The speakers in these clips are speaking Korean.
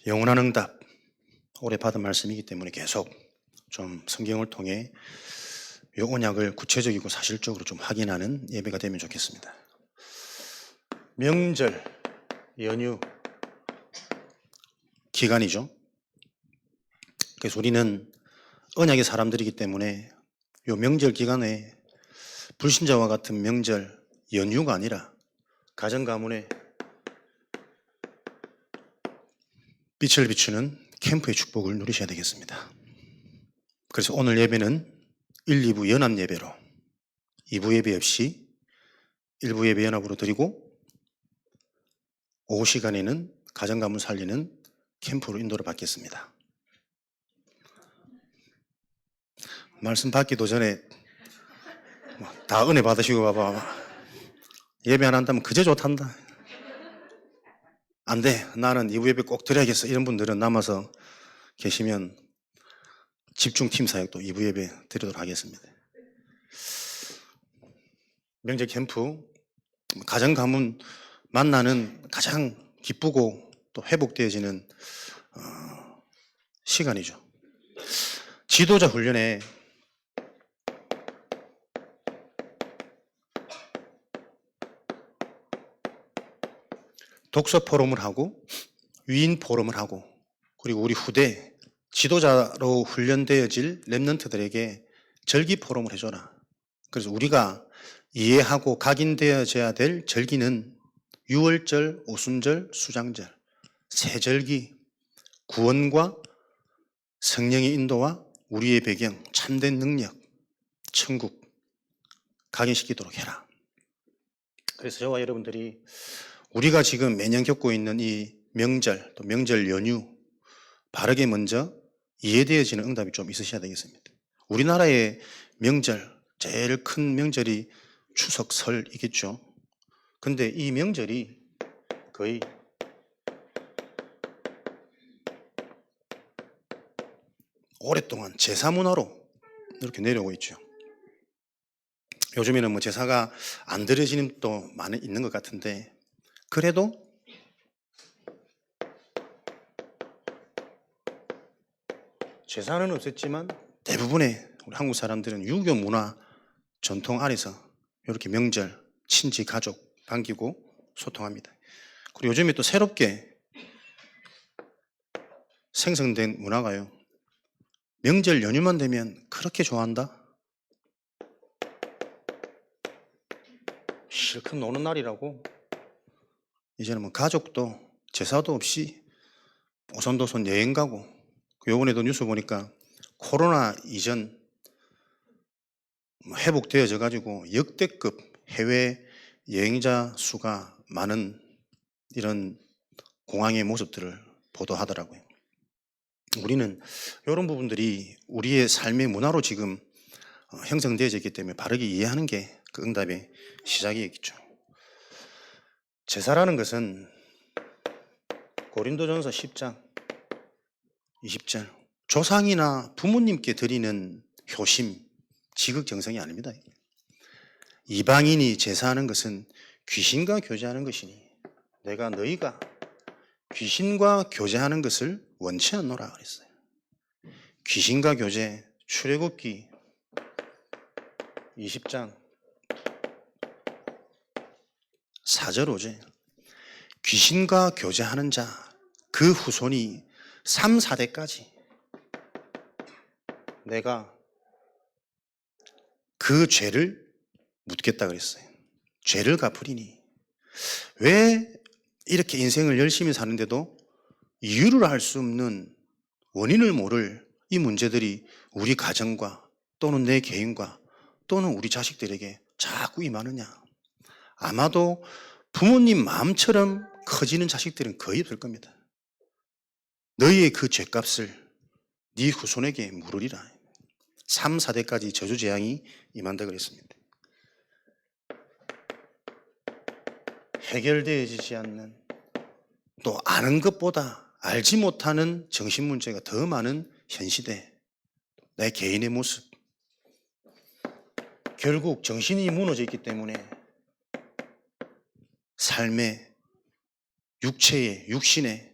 영원한 응답, 오래 받은 말씀이기 때문에 계속 좀 성경을 통해 이 언약을 구체적이고 사실적으로 좀 확인하는 예배가 되면 좋겠습니다. 명절, 연휴, 기간이죠. 그래서 우리는 언약의 사람들이기 때문에 이 명절 기간에 불신자와 같은 명절, 연휴가 아니라 가정 가문에 빛을 비추는 캠프의 축복을 누리셔야 되겠습니다. 그래서 오늘 예배는 1, 2부 연합 예배로 2부 예배 없이 1부 예배 연합으로 드리고 오후 시간에는 가정 가문 살리는 캠프로 인도를 받겠습니다. 말씀 받기도 전에 다 은혜 받으시고 봐봐. 예배 안 한다면 그저 좋단다. 안 돼. 나는 2부 예배 꼭 드려야겠어. 이런 분들은 남아서 계시면 집중팀 사역도 2부 예배 드리도록 하겠습니다. 명절 캠프, 가정 가문 만나는 가장 기쁘고 또 회복되어지는 시간이죠. 지도자 훈련에 독서 포럼을 하고 위인 포럼을 하고 그리고 우리 후대 지도자로 훈련되어질 랩런트들에게 절기 포럼을 해줘라. 그래서 우리가 이해하고 각인되어져야 될 절기는 유월절, 오순절, 수장절, 세절기, 구원과 성령의 인도와 우리의 배경, 참된 능력, 천국 각인시키도록 해라. 그래서 저와 여러분들이 우리가 지금 매년 겪고 있는 이 명절, 또 명절 연휴 바르게 먼저 이해되어지는 응답이 좀 있으셔야 되겠습니다. 우리나라의 명절, 제일 큰 명절이 추석, 설이겠죠. 근데 이 명절이 거의 오랫동안 제사 문화로 이렇게 내려오고 있죠. 요즘에는 뭐 제사가 안 드려지는 또 많이 있는 것 같은데 그래도 제사는 없었지만 대부분의 우리 한국 사람들은 유교 문화 전통 아래서 이렇게 명절, 친지, 가족 반기고 소통합니다. 그리고 요즘에 또 새롭게 생성된 문화가요. 명절 연휴만 되면 그렇게 좋아한다? 실컷 노는 날이라고. 이제는 뭐 가족도 제사도 없이 오손도손 여행 가고 요번에도 뉴스 보니까 코로나 이전 회복되어져 가지고 역대급 해외 여행자 수가 많은 이런 공항의 모습들을 보도하더라고요. 우리는 이런 부분들이 우리의 삶의 문화로 지금 형성되어져 있기 때문에 바르게 이해하는 게 그 응답의 시작이겠죠. 제사라는 것은 고린도전서 10장 20절 조상이나 부모님께 드리는 효심, 지극정성이 아닙니다. 이방인이 제사하는 것은 귀신과 교제하는 것이니 내가 너희가 귀신과 교제하는 것을 원치 않노라 그랬어요. 귀신과 교제, 출애굽기 20장 4절 5절 귀신과 교제하는 자, 그 후손이 3, 4대까지 내가 그 죄를 묻겠다 그랬어요. 죄를 갚으리니. 왜 이렇게 인생을 열심히 사는데도 이유를 알 수 없는 원인을 모를 이 문제들이 우리 가정과 또는 내 개인과 또는 우리 자식들에게 자꾸 임하느냐. 아마도 부모님 마음처럼 커지는 자식들은 거의 없을 겁니다. 너희의 그 죄값을 네 후손에게 물으리라. 3, 4대까지 저주재앙이 임한다 그랬습니다. 해결되어지지 않는 또 아는 것보다 알지 못하는 정신문제가 더 많은 현시대 내 개인의 모습 결국 정신이 무너져 있기 때문에 삶의 육체의 육신의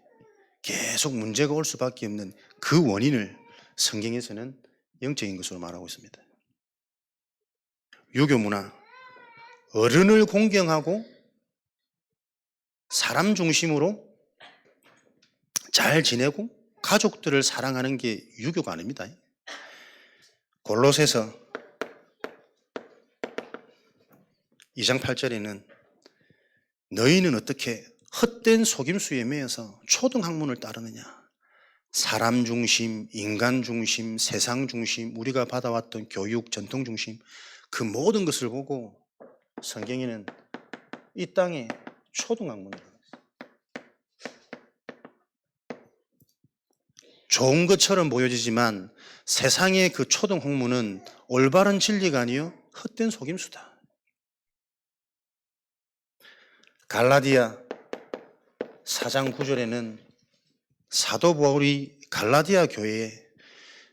계속 문제가 올 수밖에 없는 그 원인을 성경에서는 영적인 것으로 말하고 있습니다. 유교 문화, 어른을 공경하고 사람 중심으로 잘 지내고 가족들을 사랑하는 게 유교가 아닙니다. 골로새서 2장 8절에는 너희는 어떻게 헛된 속임수에 매여서 초등학문을 따르느냐. 사람 중심, 인간 중심, 세상 중심, 우리가 받아왔던 교육, 전통 중심 그 모든 것을 보고 성경에는 이 땅에 초등학문을 좋은 것처럼 보여지지만 세상의 그 초등학문은 올바른 진리가 아니요 헛된 속임수다. 갈라디아 4장 9절에는 사도 바울이 갈라디아 교회에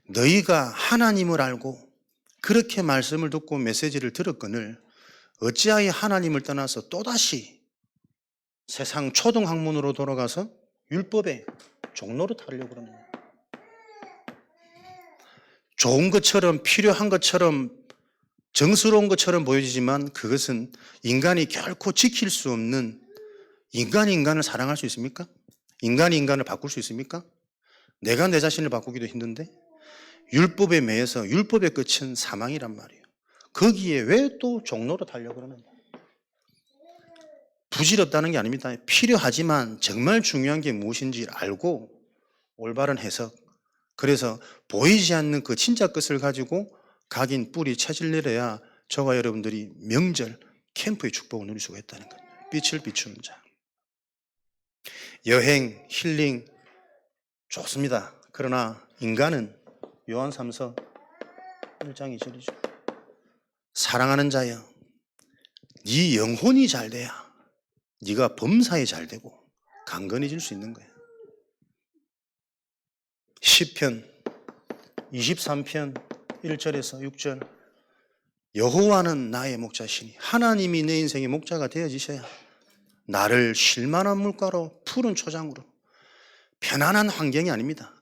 너희가 하나님을 알고 그렇게 말씀을 듣고 메시지를 들었거늘 어찌하여 하나님을 떠나서 또다시 세상 초등학문으로 돌아가서 율법의 종노릇 하려고 그러느냐. 좋은 것처럼 필요한 것처럼 정스러운 것처럼 보여지지만 그것은 인간이 결코 지킬 수 없는 인간이 인간을 사랑할 수 있습니까? 인간이 인간을 바꿀 수 있습니까? 내가 내 자신을 바꾸기도 힘든데 율법에 매여서 율법의 끝은 사망이란 말이에요. 거기에 왜 또 종노릇 하려고 그러느냐. 부질없다는 게 아닙니다. 필요하지만 정말 중요한 게 무엇인지 알고 올바른 해석, 그래서 보이지 않는 그 진짜 끝을 가지고 각인 뿌리 채질 내려야 저와 여러분들이 명절 캠프의 축복을 누릴 수가 있다는 거예요. 빛을 비추는 자. 여행, 힐링 좋습니다. 그러나 인간은 요한 3서 1장 2절이죠. 사랑하는 자여 네 영혼이 잘 돼야 네가 범사에 잘 되고 강건해질 수 있는 거예요. 시편 23편 1절에서 6절 여호와는 나의 목자시니 하나님이 내 인생의 목자가 되어지셔야 나를 쉴만한 물가로 푸른 초장으로 편안한 환경이 아닙니다.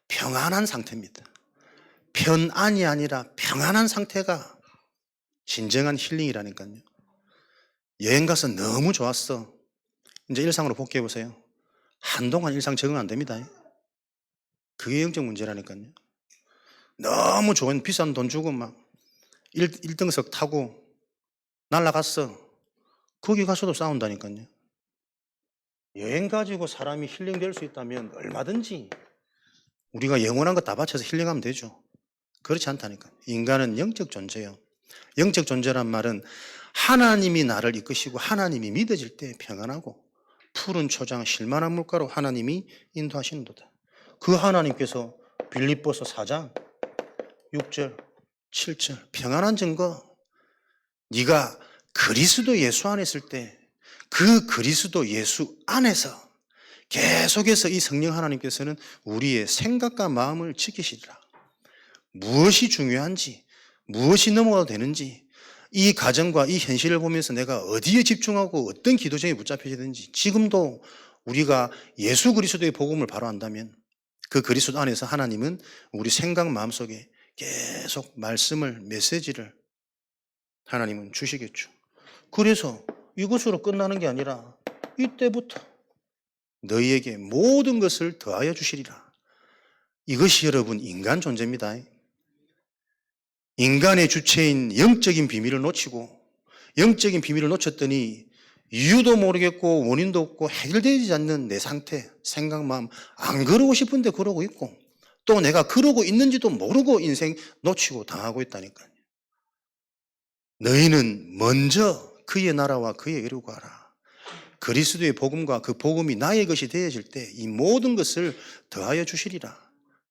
평안한 상태입니다. 편안이 아니라 평안한 상태가 진정한 힐링이라니까요. 여행 가서 너무 좋았어. 이제 일상으로 복귀해 보세요. 한동안 일상 적응 안 됩니다. 그게 영적 문제라니까요. 너무 좋은 비싼 돈 주고 막 1등석 타고 날아갔어. 거기 가서도 싸운다니까요. 여행 가지고 사람이 힐링될 수 있다면 얼마든지 우리가 영원한 거 다 바쳐서 힐링하면 되죠. 그렇지 않다니까. 인간은 영적 존재예요. 영적 존재란 말은 하나님이 나를 이끄시고 하나님이 믿어질 때 평안하고 푸른 초장 쉴만한 물가로 하나님이 인도하시는 도다. 그 하나님께서 빌립보서 4장 6절 7절 평안한 증거, 네가 그리스도 예수 안에 있을 때 그 그리스도 예수 안에서 계속해서 이 성령 하나님께서는 우리의 생각과 마음을 지키시리라. 무엇이 중요한지, 무엇이 넘어가도 되는지, 이 가정과 이 현실을 보면서 내가 어디에 집중하고 어떤 기도정에 붙잡혀야 되는지, 지금도 우리가 예수 그리스도의 복음을 바로 안다면 그 그리스도 안에서 하나님은 우리 생각 마음속에 계속 말씀을, 메시지를 하나님은 주시겠죠. 그래서 이것으로 끝나는 게 아니라 이때부터 너희에게 모든 것을 더하여 주시리라. 이것이 여러분 인간 존재입니다. 인간의 주체인 영적인 비밀을 놓치고 영적인 비밀을 놓쳤더니 이유도 모르겠고 원인도 없고 해결되지 않는 내 상태, 생각, 마음 안 그러고 싶은데 그러고 있고 또 내가 그러고 있는지도 모르고 인생 놓치고 당하고 있다니까요. 너희는 먼저 그의 나라와 그의 의를 구하라. 그리스도의 복음과 그 복음이 나의 것이 되어질 때 이 모든 것을 더하여 주시리라.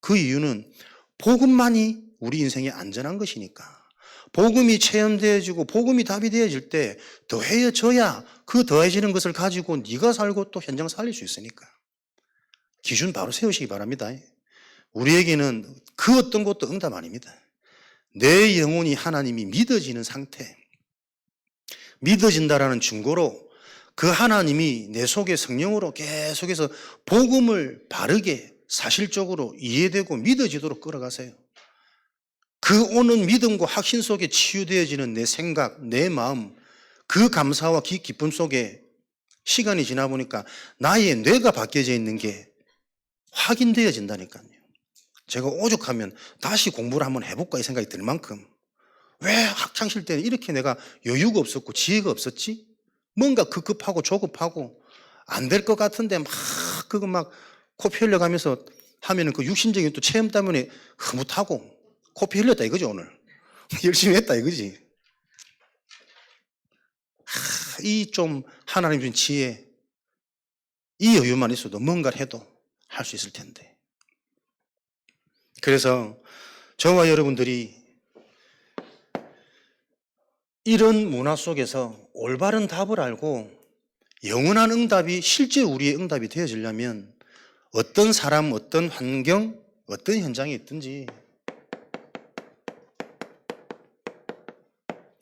그 이유는 복음만이 우리 인생에 안전한 것이니까. 복음이 체험되어지고 복음이 답이 되어질 때 더해져야 그 더해지는 것을 가지고 네가 살고 또 현장 살릴 수 있으니까. 기준 바로 세우시기 바랍니다. 우리에게는 그 어떤 것도 응답 아닙니다. 내 영혼이 하나님이 믿어지는 상태, 믿어진다라는 증거로 그 하나님이 내 속에 성령으로 계속해서 복음을 바르게 사실적으로 이해되고 믿어지도록 끌어가세요. 그 오는 믿음과 확신 속에 치유되어지는 내 생각, 내 마음, 그 감사와 기쁨 속에 시간이 지나 보니까 나의 뇌가 바뀌어져 있는 게 확인되어진다니까요. 제가 오죽하면 다시 공부를 한번 해볼까 이 생각이 들 만큼 왜 학창시절 때는 이렇게 내가 여유가 없었고 지혜가 없었지? 뭔가 급급하고 조급하고 안 될 것 같은데 막 그거 막 코피 흘려가면서 하면은 그 육신적인 또 체험 때문에 흐뭇하고 코피 흘렸다 이거지 오늘. 열심히 했다 이거지. 이 좀 하나님 준 지혜, 이 여유만 있어도 뭔가를 해도 할 수 있을 텐데. 그래서 저와 여러분들이 이런 문화 속에서 올바른 답을 알고 영원한 응답이 실제 우리의 응답이 되어지려면 어떤 사람, 어떤 환경, 어떤 현장에 있든지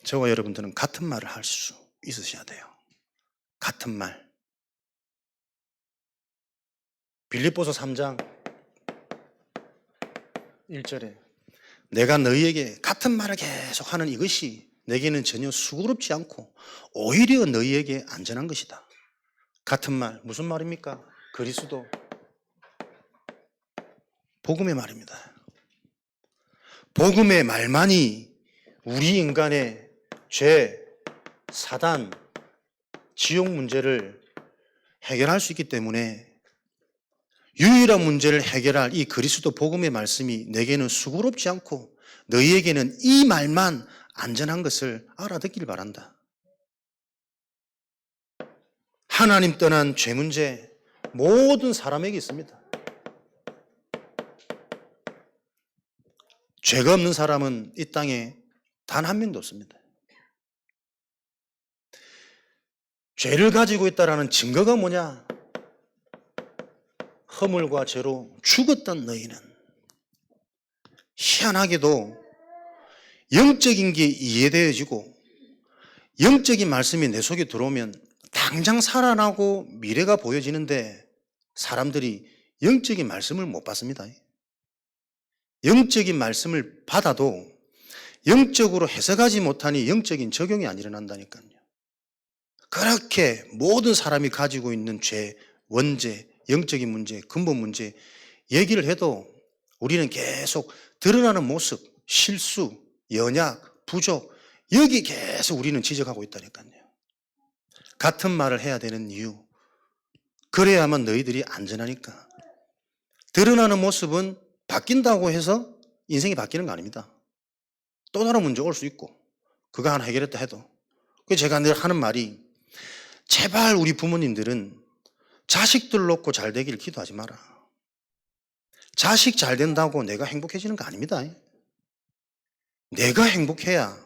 저와 여러분들은 같은 말을 할 수 있으셔야 돼요. 같은 말. 빌립보서 3장 1절에 내가 너희에게 같은 말을 계속 하는 이것이 내게는 전혀 수고롭지 않고 오히려 너희에게 안전한 것이다. 같은 말, 무슨 말입니까? 그리스도 복음의 말입니다. 복음의 말만이 우리 인간의 죄, 사단, 지옥 문제를 해결할 수 있기 때문에 유일한 문제를 해결할 이 그리스도 복음의 말씀이 내게는 수고롭지 않고 너희에게는 이 말만 안전한 것을 알아듣기를 바란다. 하나님 떠난 죄 문제 모든 사람에게 있습니다. 죄가 없는 사람은 이 땅에 단 한 명도 없습니다. 죄를 가지고 있다는 증거가 뭐냐? 허물과 죄로 죽었던 너희는 희한하게도 영적인 게 이해되어지고 영적인 말씀이 내 속에 들어오면 당장 살아나고 미래가 보여지는데 사람들이 영적인 말씀을 못 받습니다. 영적인 말씀을 받아도 영적으로 해석하지 못하니 영적인 적용이 안 일어난다니까요. 그렇게 모든 사람이 가지고 있는 죄, 원죄, 영적인 문제, 근본 문제 얘기를 해도 우리는 계속 드러나는 모습, 실수, 연약, 부족 여기 계속 우리는 지적하고 있다니까요. 같은 말을 해야 되는 이유, 그래야만 너희들이 안전하니까. 드러나는 모습은 바뀐다고 해서 인생이 바뀌는 거 아닙니다. 또 다른 문제 올 수 있고 그거 하나 해결했다 해도. 그래서 제가 늘 하는 말이 제발 우리 부모님들은 자식들 놓고 잘 되기를 기도하지 마라. 자식 잘 된다고 내가 행복해지는 거 아닙니다. 내가 행복해야,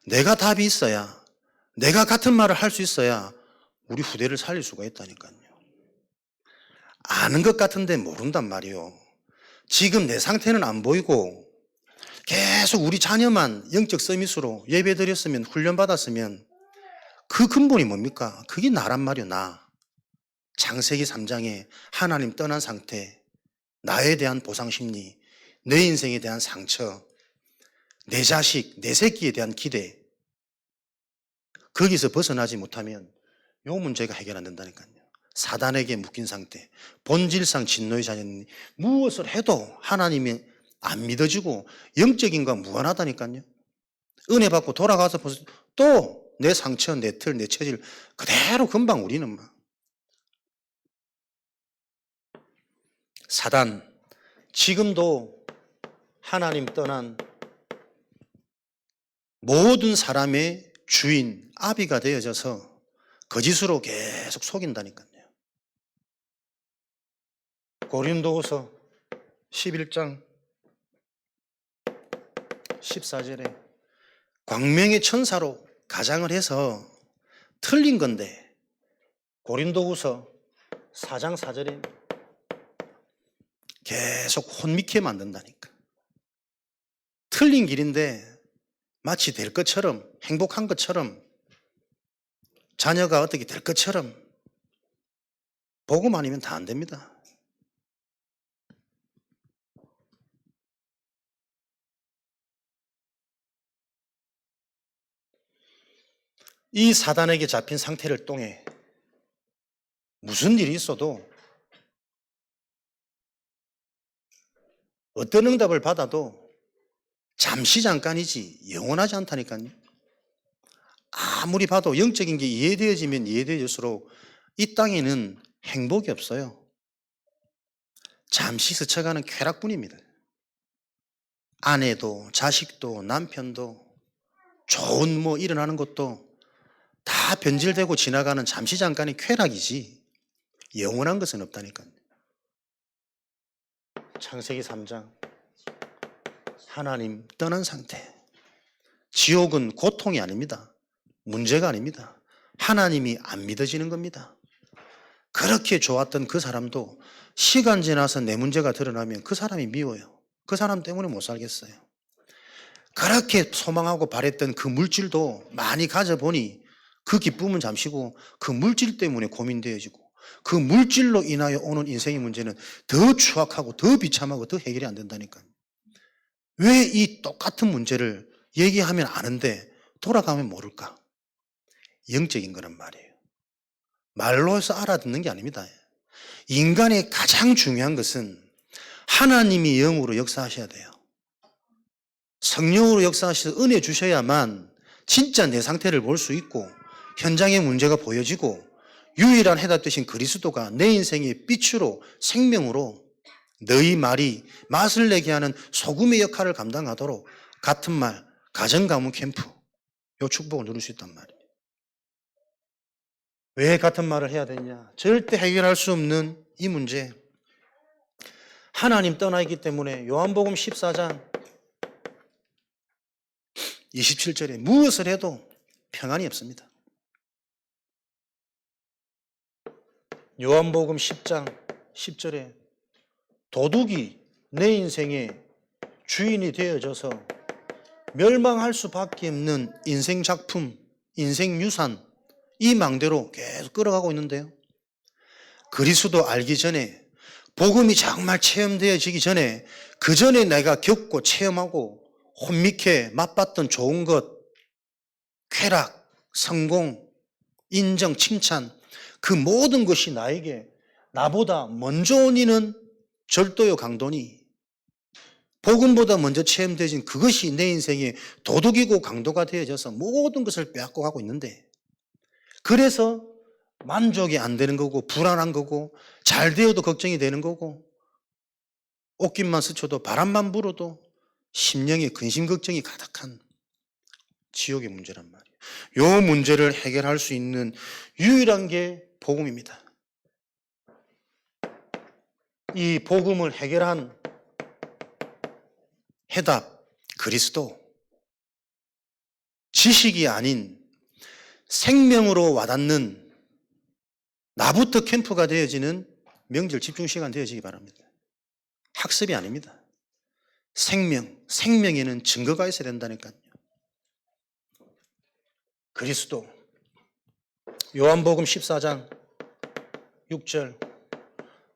내가 답이 있어야, 내가 같은 말을 할 수 있어야 우리 후대를 살릴 수가 있다니까요. 아는 것 같은데 모른단 말이에요. 지금 내 상태는 안 보이고 계속 우리 자녀만 영적 서밋으로 예배드렸으면 훈련받았으면 그 근본이 뭡니까? 그게 나란 말이요. 나. 창세기 3장에 하나님 떠난 상태, 나에 대한 보상심리, 내 인생에 대한 상처, 내 자식, 내 새끼에 대한 기대, 거기서 벗어나지 못하면 이 문제가 해결 안 된다니까요. 사단에게 묶인 상태, 본질상 진노의 자녀니 무엇을 해도 하나님이 안 믿어지고 영적인 건 무관하다니까요. 은혜 받고 돌아가서 또 내 상처, 내 틀, 내 체질 그대로 금방 우리는 막. 사단, 지금도 하나님 떠난 모든 사람의 주인, 아비가 되어져서 거짓으로 계속 속인다니까요. 고린도후서 11장 14절에 광명의 천사로 가장을 해서 틀린 건데 고린도후서 4장 4절에 계속 혼미케 만든다니까. 틀린 길인데 마치 될 것처럼 행복한 것처럼 자녀가 어떻게 될 것처럼 복음 아니면 다 안 됩니다. 이 사단에게 잡힌 상태를 통해 무슨 일이 있어도 어떤 응답을 받아도 잠시 잠깐이지 영원하지 않다니까요. 아무리 봐도 영적인 게 이해되어지면 이해되어질수록 이 땅에는 행복이 없어요. 잠시 스쳐가는 쾌락뿐입니다. 아내도 자식도 남편도 좋은 일어나는 것도 다 변질되고 지나가는 잠시 잠깐의 쾌락이지 영원한 것은 없다니까요. 창세기 3장 하나님 떠난 상태. 지옥은 고통이 아닙니다. 문제가 아닙니다. 하나님이 안 믿어지는 겁니다. 그렇게 좋았던 그 사람도 시간 지나서 내 문제가 드러나면 그 사람이 미워요. 그 사람 때문에 못 살겠어요. 그렇게 소망하고 바랬던 그 물질도 많이 가져보니 그 기쁨은 잠시고 그 물질 때문에 고민되어지고 그 물질로 인하여 오는 인생의 문제는 더 추악하고 더 비참하고 더 해결이 안 된다니까요. 왜 이 똑같은 문제를 얘기하면 아는데 돌아가면 모를까? 영적인 거란 말이에요. 말로 해서 알아듣는 게 아닙니다. 인간의 가장 중요한 것은 하나님이 영으로 역사하셔야 돼요. 성령으로 역사하셔서 은혜 주셔야만 진짜 내 상태를 볼 수 있고 현장의 문제가 보여지고 유일한 해답 되신 그리스도가 내 인생의 빛으로 생명으로 너희 말이 맛을 내게 하는 소금의 역할을 감당하도록 같은 말 가정 가문 캠프 요 축복을 누릴 수 있단 말이에요. 왜 같은 말을 해야 되냐? 절대 해결할 수 없는 이 문제. 하나님 떠나 있기 때문에 요한복음 14장 27절에 무엇을 해도 평안이 없습니다. 요한복음 10장 10절에 도둑이 내 인생의 주인이 되어져서 멸망할 수밖에 없는 인생 작품, 인생 유산 이 망대로 계속 끌어가고 있는데요. 그리스도 알기 전에 복음이 정말 체험되어지기 전에 그 전에 내가 겪고 체험하고 혼미케 맛봤던 좋은 것, 쾌락, 성공, 인정, 칭찬 그 모든 것이 나에게 나보다 먼저 온 이는 절도요 강도니 복음보다 먼저 체험되어진 그것이 내 인생의 도둑이고 강도가 되어져서 모든 것을 빼앗고 가고 있는데 그래서 만족이 안 되는 거고 불안한 거고 잘 되어도 걱정이 되는 거고 옷깃만 스쳐도 바람만 불어도 심령에 근심 걱정이 가득한 지옥의 문제란 말이에요. 이 문제를 해결할 수 있는 유일한 게 복음입니다. 이 복음을 해결한 해답 그리스도 지식이 아닌 생명으로 와닿는 나부터 캠프가 되어지는 명절 집중시간 되어지기 바랍니다. 학습이 아닙니다. 생명에는 증거가 있어야 된다니까요. 그리스도 요한복음 14장 6절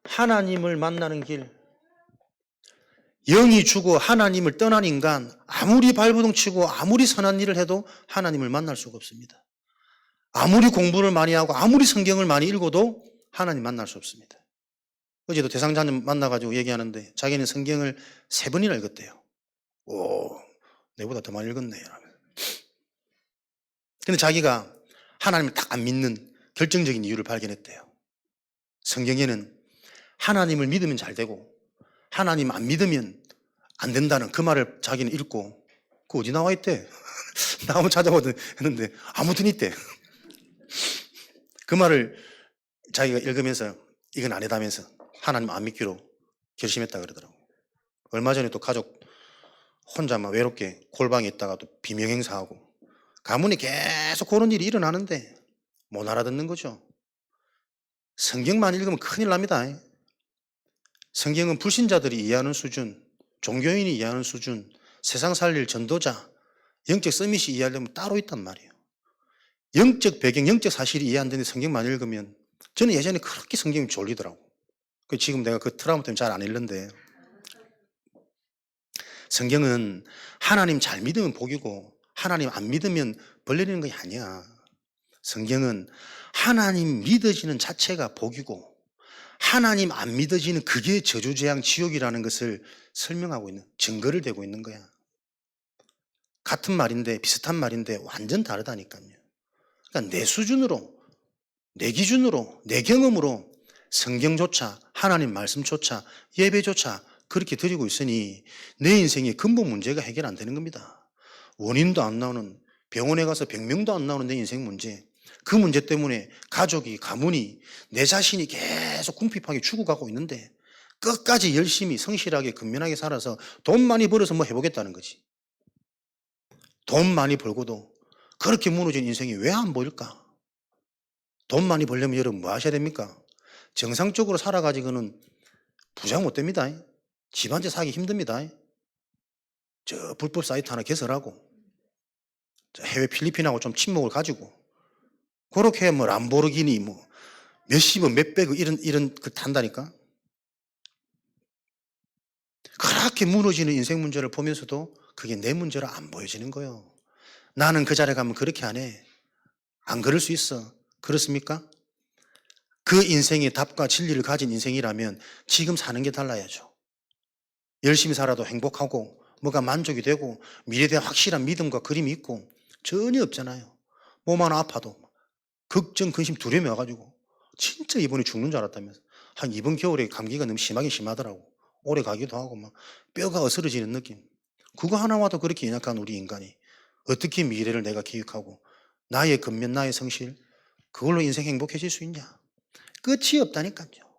하나님을 만나는 길 영이 주고 하나님을 떠난 인간 아무리 발버둥치고 아무리 선한 일을 해도 하나님을 만날 수가 없습니다. 아무리 공부를 많이 하고 아무리 성경을 많이 읽어도 하나님 만날 수 없습니다. 어제도 대상자님 만나가지고 얘기하는데 자기는 성경을 3번이나 읽었대요. 오, 내보다 더 많이 읽었네. 근데 자기가 하나님을 딱 안 믿는 결정적인 이유를 발견했대요. 성경에는 하나님을 믿으면 잘 되고 하나님 안 믿으면 안 된다는 그 말을 자기는 읽고 그거 어디 나와 있대? 나 한번 찾아보든 했는데 아무튼 있대. 그 말을 자기가 읽으면서 이건 아니다면서 하나님 안 믿기로 결심했다 그러더라고요. 얼마 전에 또 가족 혼자만 외롭게 골방에 있다가 또 비명행사하고 가문에 계속 그런 일이 일어나는데 못 알아듣는 거죠. 성경만 읽으면 큰일 납니다. 성경은 불신자들이 이해하는 수준, 종교인이 이해하는 수준, 세상 살릴 전도자, 영적 서밋이 이해하려면 따로 있단 말이에요. 영적 배경, 영적 사실이 이해 안 되는데 성경 많이 읽으면 저는 예전에 그렇게 성경이 졸리더라고. 지금 내가 그 트라우마 때문에 잘 안 읽는데 성경은 하나님 잘 믿으면 복이고 하나님 안 믿으면 벌 내리는 것이 아니야. 성경은 하나님 믿어지는 자체가 복이고 하나님 안 믿어지는 그게 저주재앙 지옥이라는 것을 설명하고 있는, 증거를 대고 있는 거야. 같은 말인데 비슷한 말인데 완전 다르다니까요. 그러니까 내 수준으로, 내 기준으로, 내 경험으로 성경조차, 하나님 말씀조차, 예배조차 그렇게 드리고 있으니 내 인생의 근본 문제가 해결 안 되는 겁니다. 원인도 안 나오는, 병원에 가서 병명도 안 나오는 내 인생 문제, 그 문제 때문에 가족이, 가문이, 내 자신이 계속 궁핍하게 죽어가고 있는데 끝까지 열심히 성실하게 근면하게 살아서 돈 많이 벌어서 뭐 해보겠다는 거지. 돈 많이 벌고도 그렇게 무너진 인생이 왜 안 보일까? 돈 많이 벌려면 여러분 뭐 하셔야 됩니까? 정상적으로 살아가지고는 부자 못 됩니다. 집 한 채 사기 힘듭니다. 저 불법 사이트 하나 개설하고 해외 필리핀하고 좀 친목을 가지고 그렇게 뭐 람보르기니 뭐 몇십억 몇백억 이런 그 탄다니까. 그렇게 무너지는 인생 문제를 보면서도 그게 내 문제로 안 보여지는 거예요. 나는 그 자리에 가면 그렇게 안 해. 안 그럴 수 있어. 그렇습니까? 그 인생의 답과 진리를 가진 인생이라면 지금 사는 게 달라야죠. 열심히 살아도 행복하고 뭐가 만족이 되고 미래에 대한 확실한 믿음과 그림이 있고 전혀 없잖아요. 몸 하나 아파도 걱정, 근심, 두려움이 와가지고 진짜 이번에 죽는 줄 알았다면서. 한 이번 겨울에 감기가 너무 심하긴 심하더라고. 오래 가기도 하고 막 뼈가 어스러지는 느낌. 그거 하나 와도 그렇게 연약한 우리 인간이 어떻게 미래를 내가 기획하고 나의 근면, 나의 성실 그걸로 인생 행복해질 수 있냐? 끝이 없다니까요.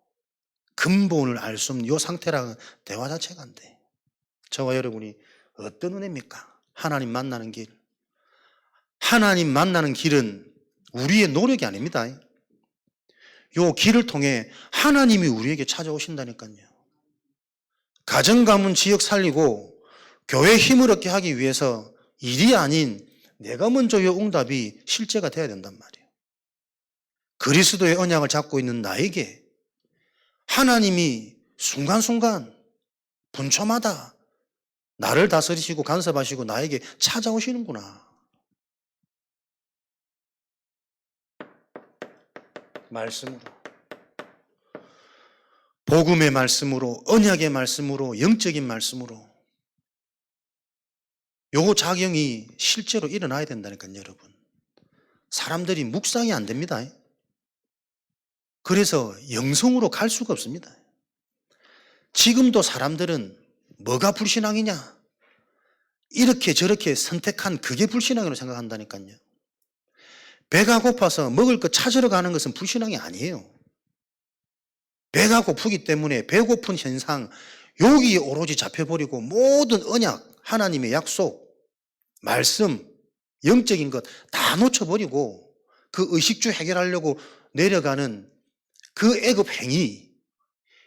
근본을 알 수 없는 이 상태랑은 대화 자체가 안 돼. 저와 여러분이 어떤 은혜입니까? 하나님 만나는 길. 하나님 만나는 길은 우리의 노력이 아닙니다. 요 길을 통해 하나님이 우리에게 찾아오신다니까요. 가정, 가문, 지역 살리고 교회 힘을 얻게 하기 위해서 일이 아닌 내가 먼저 요 응답이 실제가 돼야 된단 말이에요. 그리스도의 언약을 잡고 있는 나에게 하나님이 순간순간 분초마다 나를 다스리시고 간섭하시고 나에게 찾아오시는구나. 말씀으로, 복음의 말씀으로, 언약의 말씀으로, 영적인 말씀으로 요 작용이 실제로 일어나야 된다니까요, 여러분. 사람들이 묵상이 안 됩니다. 그래서 영성으로 갈 수가 없습니다. 지금도 사람들은 뭐가 불신앙이냐? 이렇게 저렇게 선택한 그게 불신앙이라고 생각한다니까요. 배가 고파서 먹을 것 찾으러 가는 것은 불신앙이 아니에요. 배가 고프기 때문에 배고픈 현상, 여기에 오로지 잡혀버리고 모든 언약, 하나님의 약속, 말씀, 영적인 것 다 놓쳐버리고 그 의식주 해결하려고 내려가는 그 애급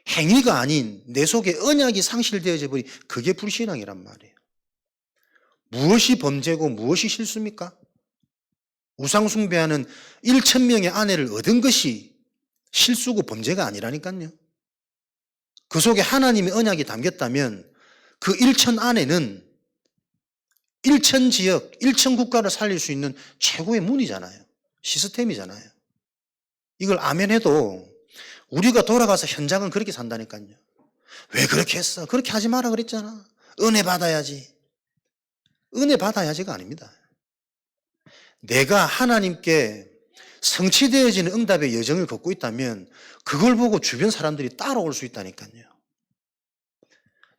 행위가 아닌 내 속에 언약이 상실되어져 버린 그게 불신앙이란 말이에요. 무엇이 범죄고 무엇이 실수입니까? 우상숭배하는 1,000명의 아내를 얻은 것이 실수고 범죄가 아니라니까요. 그 속에 하나님의 언약이 담겼다면 그 1,000 아내는 1,000 지역, 1,000 국가를 살릴 수 있는 최고의 문이잖아요. 시스템이잖아요. 이걸 아멘해도 우리가 돌아가서 현장은 그렇게 산다니까요. 왜 그렇게 했어? 그렇게 하지 마라 그랬잖아. 은혜 받아야지. 은혜 받아야지가 아닙니다. 내가 하나님께 성취되어지는 응답의 여정을 걷고 있다면 그걸 보고 주변 사람들이 따라올 수 있다니까요.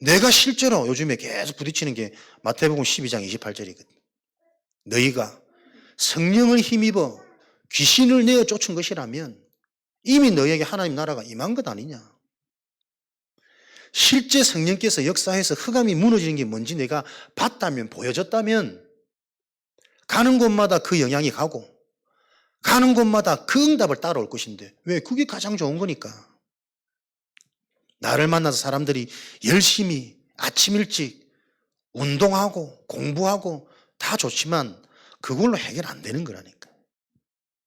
내가 실제로 요즘에 계속 부딪히는 게 마태복음 12장 28절이거든요. 너희가 성령을 힘입어 귀신을 내어 쫓은 것이라면 이미 너희에게 하나님 나라가 임한 것 아니냐. 실제 성령께서 역사해서 흑암이 무너지는 게 뭔지 내가 봤다면, 보여졌다면 가는 곳마다 그 영향이 가고 가는 곳마다 그 응답을 따라올 것인데 왜? 그게 가장 좋은 거니까. 나를 만나서 사람들이 열심히 아침 일찍 운동하고 공부하고 다 좋지만 그걸로 해결 안 되는 거라니까.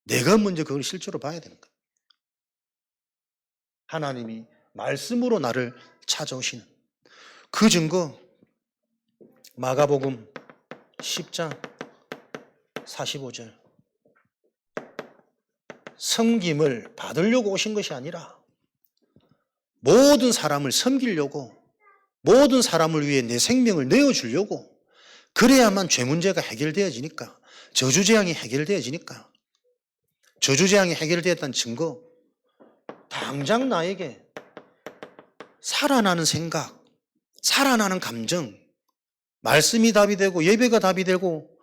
내가 먼저 그걸 실제로 봐야 되는 거예요. 하나님이 말씀으로 나를 찾아오시는 그 증거, 마가복음 10장 45절. 섬김을 받으려고 오신 것이 아니라 모든 사람을 섬기려고, 모든 사람을 위해 내 생명을 내어주려고, 그래야만 죄 문제가 해결되어지니까, 저주재앙이 해결되어지니까, 저주재앙이 해결되었다는 증거, 당장 나에게 살아나는 생각, 살아나는 감정, 말씀이 답이 되고 예배가 답이 되고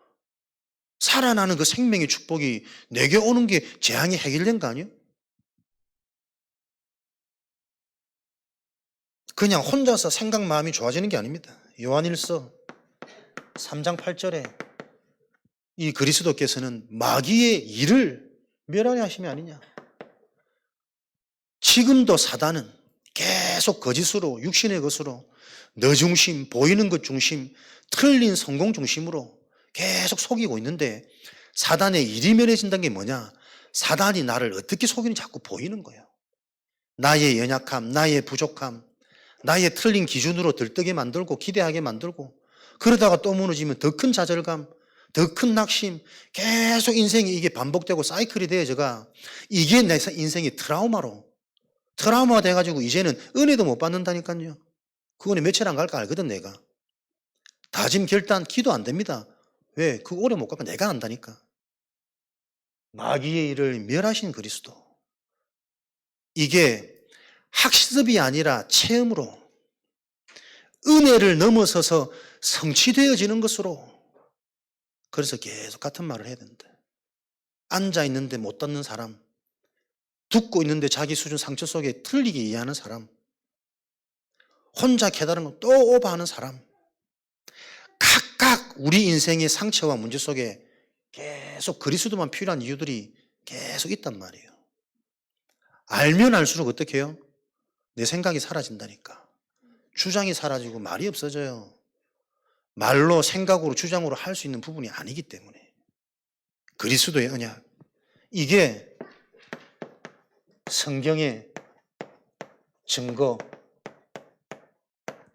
살아나는 그 생명의 축복이 내게 오는 게 재앙이 해결된 거 아니에요? 그냥 혼자서 생각 마음이 좋아지는 게 아닙니다. 요한일서 3장 8절에 이 그리스도께서는 마귀의 일을 멸하려 하심이 아니냐. 지금도 사단은 계속 거짓으로, 육신의 것으로, 너 중심, 보이는 것 중심, 틀린 성공 중심으로 계속 속이고 있는데, 사단의 일이 멸해진다는 게 뭐냐? 사단이 나를 어떻게 속이는지 자꾸 보이는 거예요. 나의 연약함, 나의 부족함, 나의 틀린 기준으로 들뜨게 만들고 기대하게 만들고, 그러다가 또 무너지면 더 큰 좌절감, 더 큰 낙심, 계속 인생이 이게 반복되고 사이클이 되어져가 이게 내 인생의 트라우마가 돼가지고 이제는 은혜도 못 받는다니까요. 그거는 며칠 안 갈까 알거든 내가. 다짐 결단 기도 안 됩니다. 왜? 그거 오래 못 갈까 내가 안다니까. 마귀의 일을 멸하신 그리스도. 이게 학습이 아니라 체험으로 은혜를 넘어서서 성취되어지는 것으로. 그래서 계속 같은 말을 해야 된다. 앉아있는데 못 듣는 사람, 듣고 있는데 자기 수준 상처 속에 틀리게 이해하는 사람, 혼자 깨달은 거 또 오버하는 사람, 각각 우리 인생의 상처와 문제 속에 계속 그리스도만 필요한 이유들이 계속 있단 말이에요. 알면 알수록 어떻게 해요? 내 생각이 사라진다니까. 주장이 사라지고 말이 없어져요. 말로 생각으로 주장으로 할 수 있는 부분이 아니기 때문에. 그리스도의 언약, 이게 성경의 증거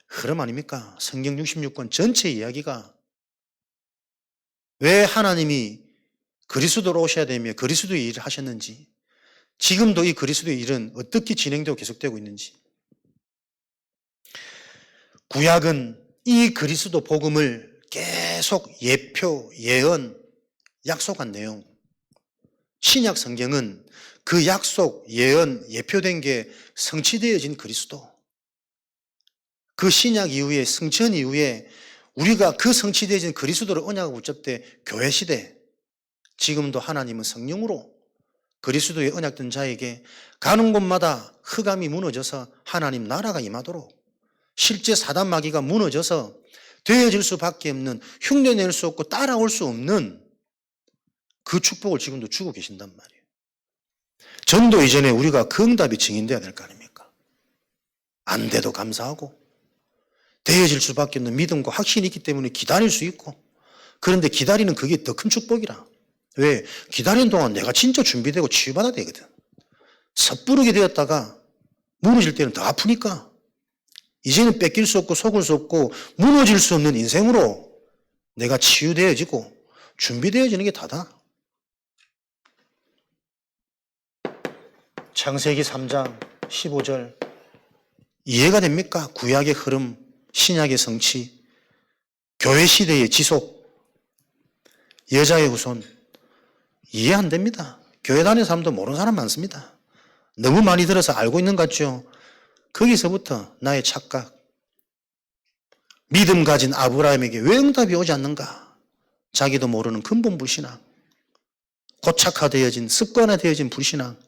흐름 아닙니까? 성경 66권 전체 이야기가 왜 하나님이 그리스도로 오셔야 되며 그리스도의 일을 하셨는지, 지금도 이 그리스도의 일은 어떻게 진행되고 계속되고 있는지. 구약은 이 그리스도 복음을 계속 예표, 예언, 약속한 내용. 신약 성경은 그 약속, 예언, 예표된 게 성취되어진 그리스도. 그 신약 이후에, 성천 이후에 우리가 그 성취되어진 그리스도를 언약을 붙잡되 교회 시대, 지금도 하나님은 성령으로 그리스도의 언약된 자에게 가는 곳마다 흑암이 무너져서 하나님 나라가 임하도록, 실제 사단 마귀가 무너져서 되어질 수밖에 없는, 흉내낼 수 없고 따라올 수 없는 그 축복을 지금도 주고 계신단 말이에요. 전도 이전에 우리가 그 응답이 증인돼야 될 거 아닙니까? 안 돼도 감사하고 되어질 수밖에 없는 믿음과 확신이 있기 때문에 기다릴 수 있고, 그런데 기다리는 그게 더 큰 축복이라. 왜? 기다리는 동안 내가 진짜 준비되고 치유받아야 되거든. 섣부르게 되었다가 무너질 때는 더 아프니까 이제는 뺏길 수 없고 속을 수 없고 무너질 수 없는 인생으로 내가 치유되어지고 준비되어지는 게 다다. 창세기 3장 15절 이해가 됩니까? 구약의 흐름, 신약의 성취, 교회 시대의 지속, 여자의 후손. 이해 안 됩니다. 교회 다니는 사람도 모르는 사람 많습니다. 너무 많이 들어서 알고 있는 것 같죠? 거기서부터 나의 착각, 믿음 가진 아브라함에게 왜 응답이 오지 않는가? 자기도 모르는 근본 불신앙, 고착화되어진, 습관화되어진 불신앙,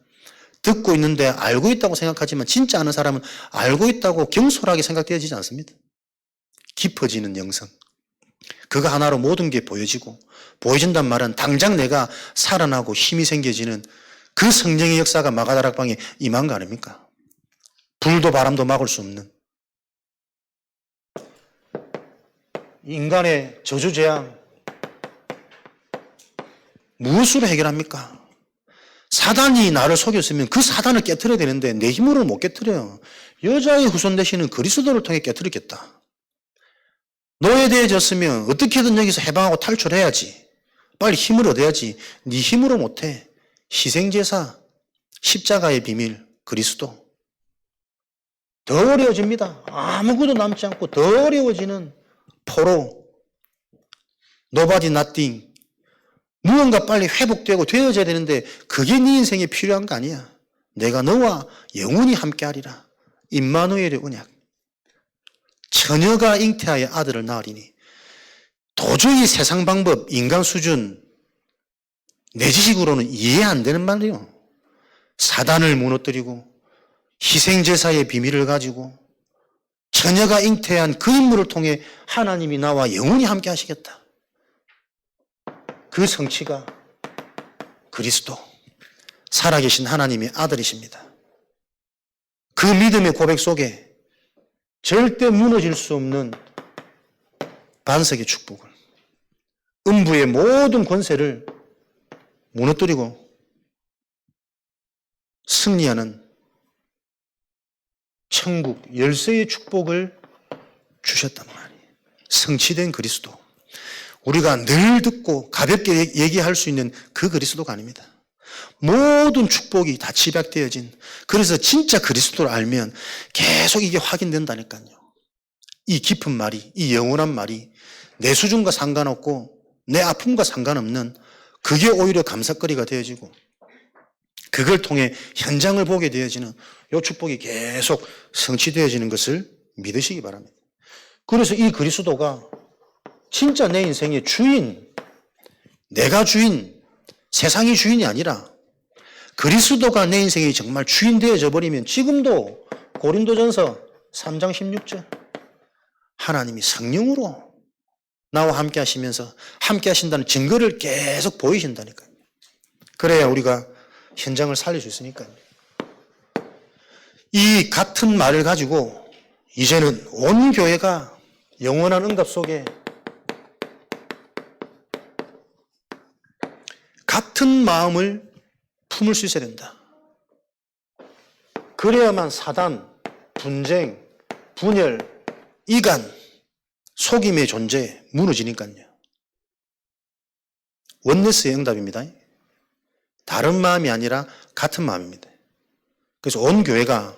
듣고 있는데 알고 있다고 생각하지만 진짜 아는 사람은 알고 있다고 경솔하게 생각되어지지 않습니다. 깊어지는 영성, 그거 하나로 모든 게 보여지고, 보여진단 말은 당장 내가 살아나고 힘이 생겨지는 그 성령의 역사가 마가다락방에 임한 거 아닙니까? 불도 바람도 막을 수 없는 인간의 저주재앙 무엇으로 해결합니까? 사단이 나를 속였으면 그 사단을 깨트려야 되는데 내 힘으로는 못 깨트려요. 여자의 후손 되시는 그리스도를 통해 깨트리겠다. 노예되어졌으면 어떻게든 여기서 해방하고 탈출해야지. 빨리 힘을 얻어야지. 네 힘으로 못해. 희생제사, 십자가의 비밀, 그리스도. 더 어려워집니다. 아무것도 남지 않고 더 어려워지는 포로. Nobody nothing. 무언가 빨리 회복되고 되어져야 되는데 그게 네 인생에 필요한 거 아니야. 내가 너와 영원히 함께하리라. 임마누엘의 언약. 처녀가 잉태하여 아들을 낳으리니 도저히 세상 방법, 인간 수준, 내 지식으로는 이해 안 되는 말이요. 사단을 무너뜨리고 희생제사의 비밀을 가지고 처녀가 잉태한 그 인물을 통해 하나님이 나와 영원히 함께 하시겠다. 그 성취가 그리스도, 살아계신 하나님의 아들이십니다. 그 믿음의 고백 속에 절대 무너질 수 없는 반석의 축복을, 음부의 모든 권세를 무너뜨리고 승리하는 천국 열쇠의 축복을 주셨단 말이에요. 성취된 그리스도. 우리가 늘 듣고 가볍게 얘기할 수 있는 그 그리스도가 아닙니다. 모든 축복이 다 집약되어진, 그래서 진짜 그리스도를 알면 계속 이게 확인된다니까요. 이 깊은 말이, 이 영원한 말이 내 수준과 상관없고 내 아픔과 상관없는, 그게 오히려 감사거리가 되어지고 그걸 통해 현장을 보게 되어지는 이 축복이 계속 성취되어지는 것을 믿으시기 바랍니다. 그래서 이 그리스도가 진짜 내 인생의 주인, 내가 주인, 세상이 주인이 아니라 그리스도가 내 인생이 정말 주인 되어져 버리면 지금도 고린도전서 3장 16절 하나님이 성령으로 나와 함께 하시면서 함께 하신다는 증거를 계속 보이신다니까요. 그래야 우리가 현장을 살릴 수 있으니까요. 이 같은 말을 가지고 이제는 온 교회가 영원한 응답 속에 같은 마음을 품을 수 있어야 된다. 그래야만 사단, 분쟁, 분열, 이간, 속임의 존재 무너지니까요. 원네스의 응답입니다. 다른 마음이 아니라 같은 마음입니다. 그래서 온 교회가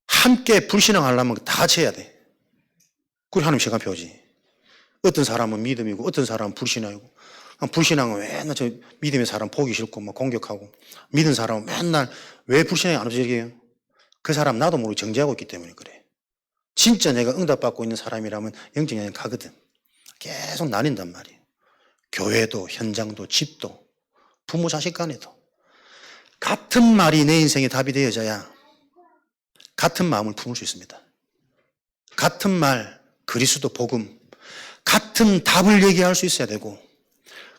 함께 불신앙하려면 다 같이 해야 돼. 그걸 하나님 시간표 오지. 어떤 사람은 믿음이고 어떤 사람은 불신앙이고, 불신앙은 맨날 저 믿음의 사람 보기 싫고 막 공격하고, 믿은 사람은 맨날 왜 불신앙이 안 없어지게요? 그 사람 나도 모르게 정죄하고 있기 때문에 그래. 진짜 내가 응답받고 있는 사람이라면 영적인 여행 가거든. 계속 나뉜단 말이에요. 교회도 현장도 집도 부모 자식 간에도 같은 말이 내 인생의 답이 되어져야 같은 마음을 품을 수 있습니다. 같은 말, 그리스도 복음, 같은 답을 얘기할 수 있어야 되고,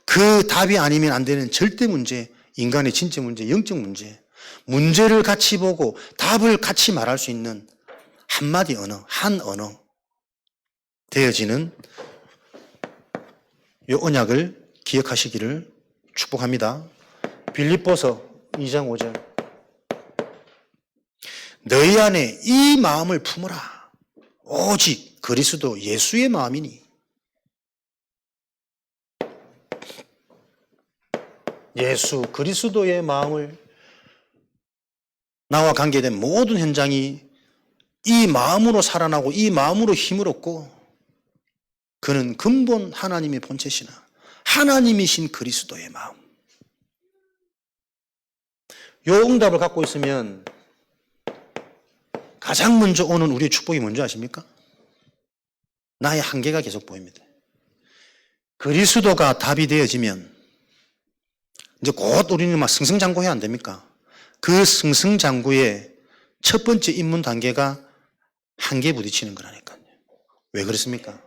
그 답이 아니면 안 되는 절대 문제, 인간의 진짜 문제, 영적 문제, 문제를 같이 보고 답을 같이 말할 수 있는 한마디 언어, 한 언어 되어지는 이 언약을 기억하시기를 축복합니다. 빌립보서 2장 5절. 너희 안에 이 마음을 품으라. 오직 그리스도 예수의 마음이니. 예수 그리스도의 마음을, 나와 관계된 모든 현장이 이 마음으로 살아나고 이 마음으로 힘을 얻고, 그는 근본 하나님의 본체시나 하나님이신 그리스도의 마음. 이 응답을 갖고 있으면 가장 먼저 오는 우리의 축복이 뭔지 아십니까? 나의 한계가 계속 보입니다. 그리스도가 답이 되어지면 이제 곧 우리는 막 승승장구해야 안 됩니까? 그 승승장구의 첫 번째 입문 단계가 한계에 부딪히는 거라니까요. 왜 그렇습니까?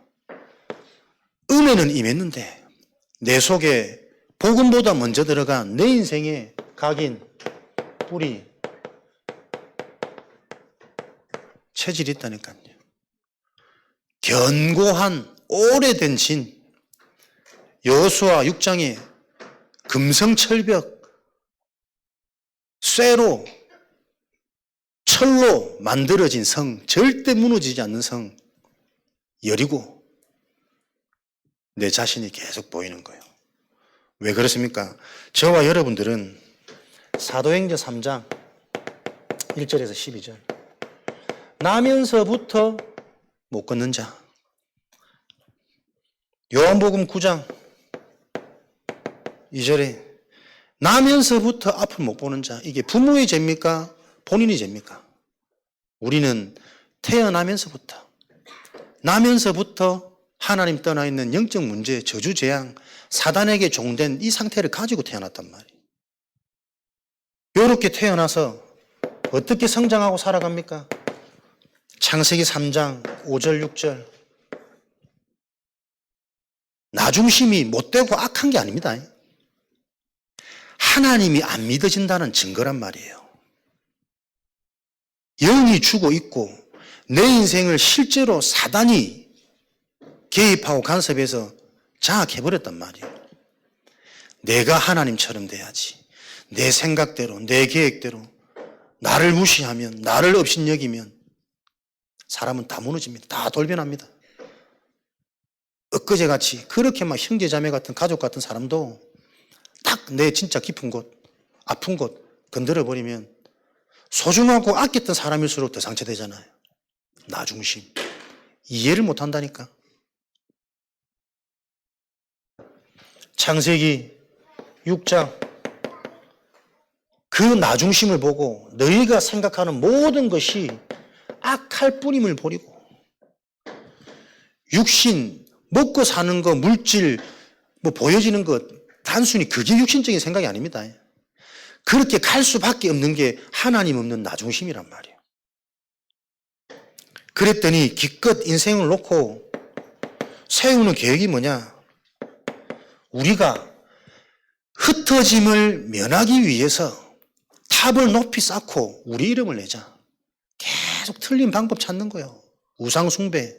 은혜는 임했는데 내 속에 복음보다 먼저 들어간 내 인생의 각인, 뿌리, 체질이 있다니까요. 견고한 오래된 진, 여호수아 6장에 금성철벽, 쇠로 철로 만들어진 성, 절대 무너지지 않는 성, 여리고 내 자신이 계속 보이는 거예요. 왜 그렇습니까? 저와 여러분들은 사도행전 3장 1절에서 12절 나면서부터 못 걷는 자, 요한복음 9장 2절에 나면서부터 앞을 못 보는 자, 이게 부모의 죄입니까? 본인의 죄입니까? 우리는 태어나면서부터 하나님 떠나 있는 영적 문제, 저주 재앙, 사단에게 종된 이 상태를 가지고 태어났단 말이에요. 이렇게 태어나서 어떻게 성장하고 살아갑니까? 창세기 3장 5절 6절 나중심이 못되고 악한 게 아닙니다. 하나님이 안 믿어진다는 증거란 말이에요. 영이 죽어 있고 내 인생을 실제로 사단이 개입하고 간섭해서 장악해버렸단 말이에요. 내가 하나님처럼 돼야지. 내 생각대로, 내 계획대로 나를 무시하면, 나를 업신여기면 사람은 다 무너집니다. 다 돌변합니다. 엊그제같이 그렇게 막 형제자매 같은 가족 같은 사람도 딱 내 진짜 깊은 곳, 아픈 곳 건드려버리면 소중하고 아꼈던 사람일수록 더 상처되잖아요. 나중심. 이해를 못한다니까. 창세기 6장 그 나중심을 보고 너희가 생각하는 모든 것이 악할 뿐임을 버리고 육신, 먹고 사는 거, 물질, 뭐 보여지는 것 단순히 그게 육신적인 생각이 아닙니다. 그렇게 갈 수밖에 없는 게 하나님 없는 나중심이란 말이에요. 그랬더니 기껏 인생을 놓고 세우는 계획이 뭐냐? 우리가 흩어짐을 면하기 위해서 탑을 높이 쌓고 우리 이름을 내자. 계속 틀린 방법 찾는 거예요. 우상숭배.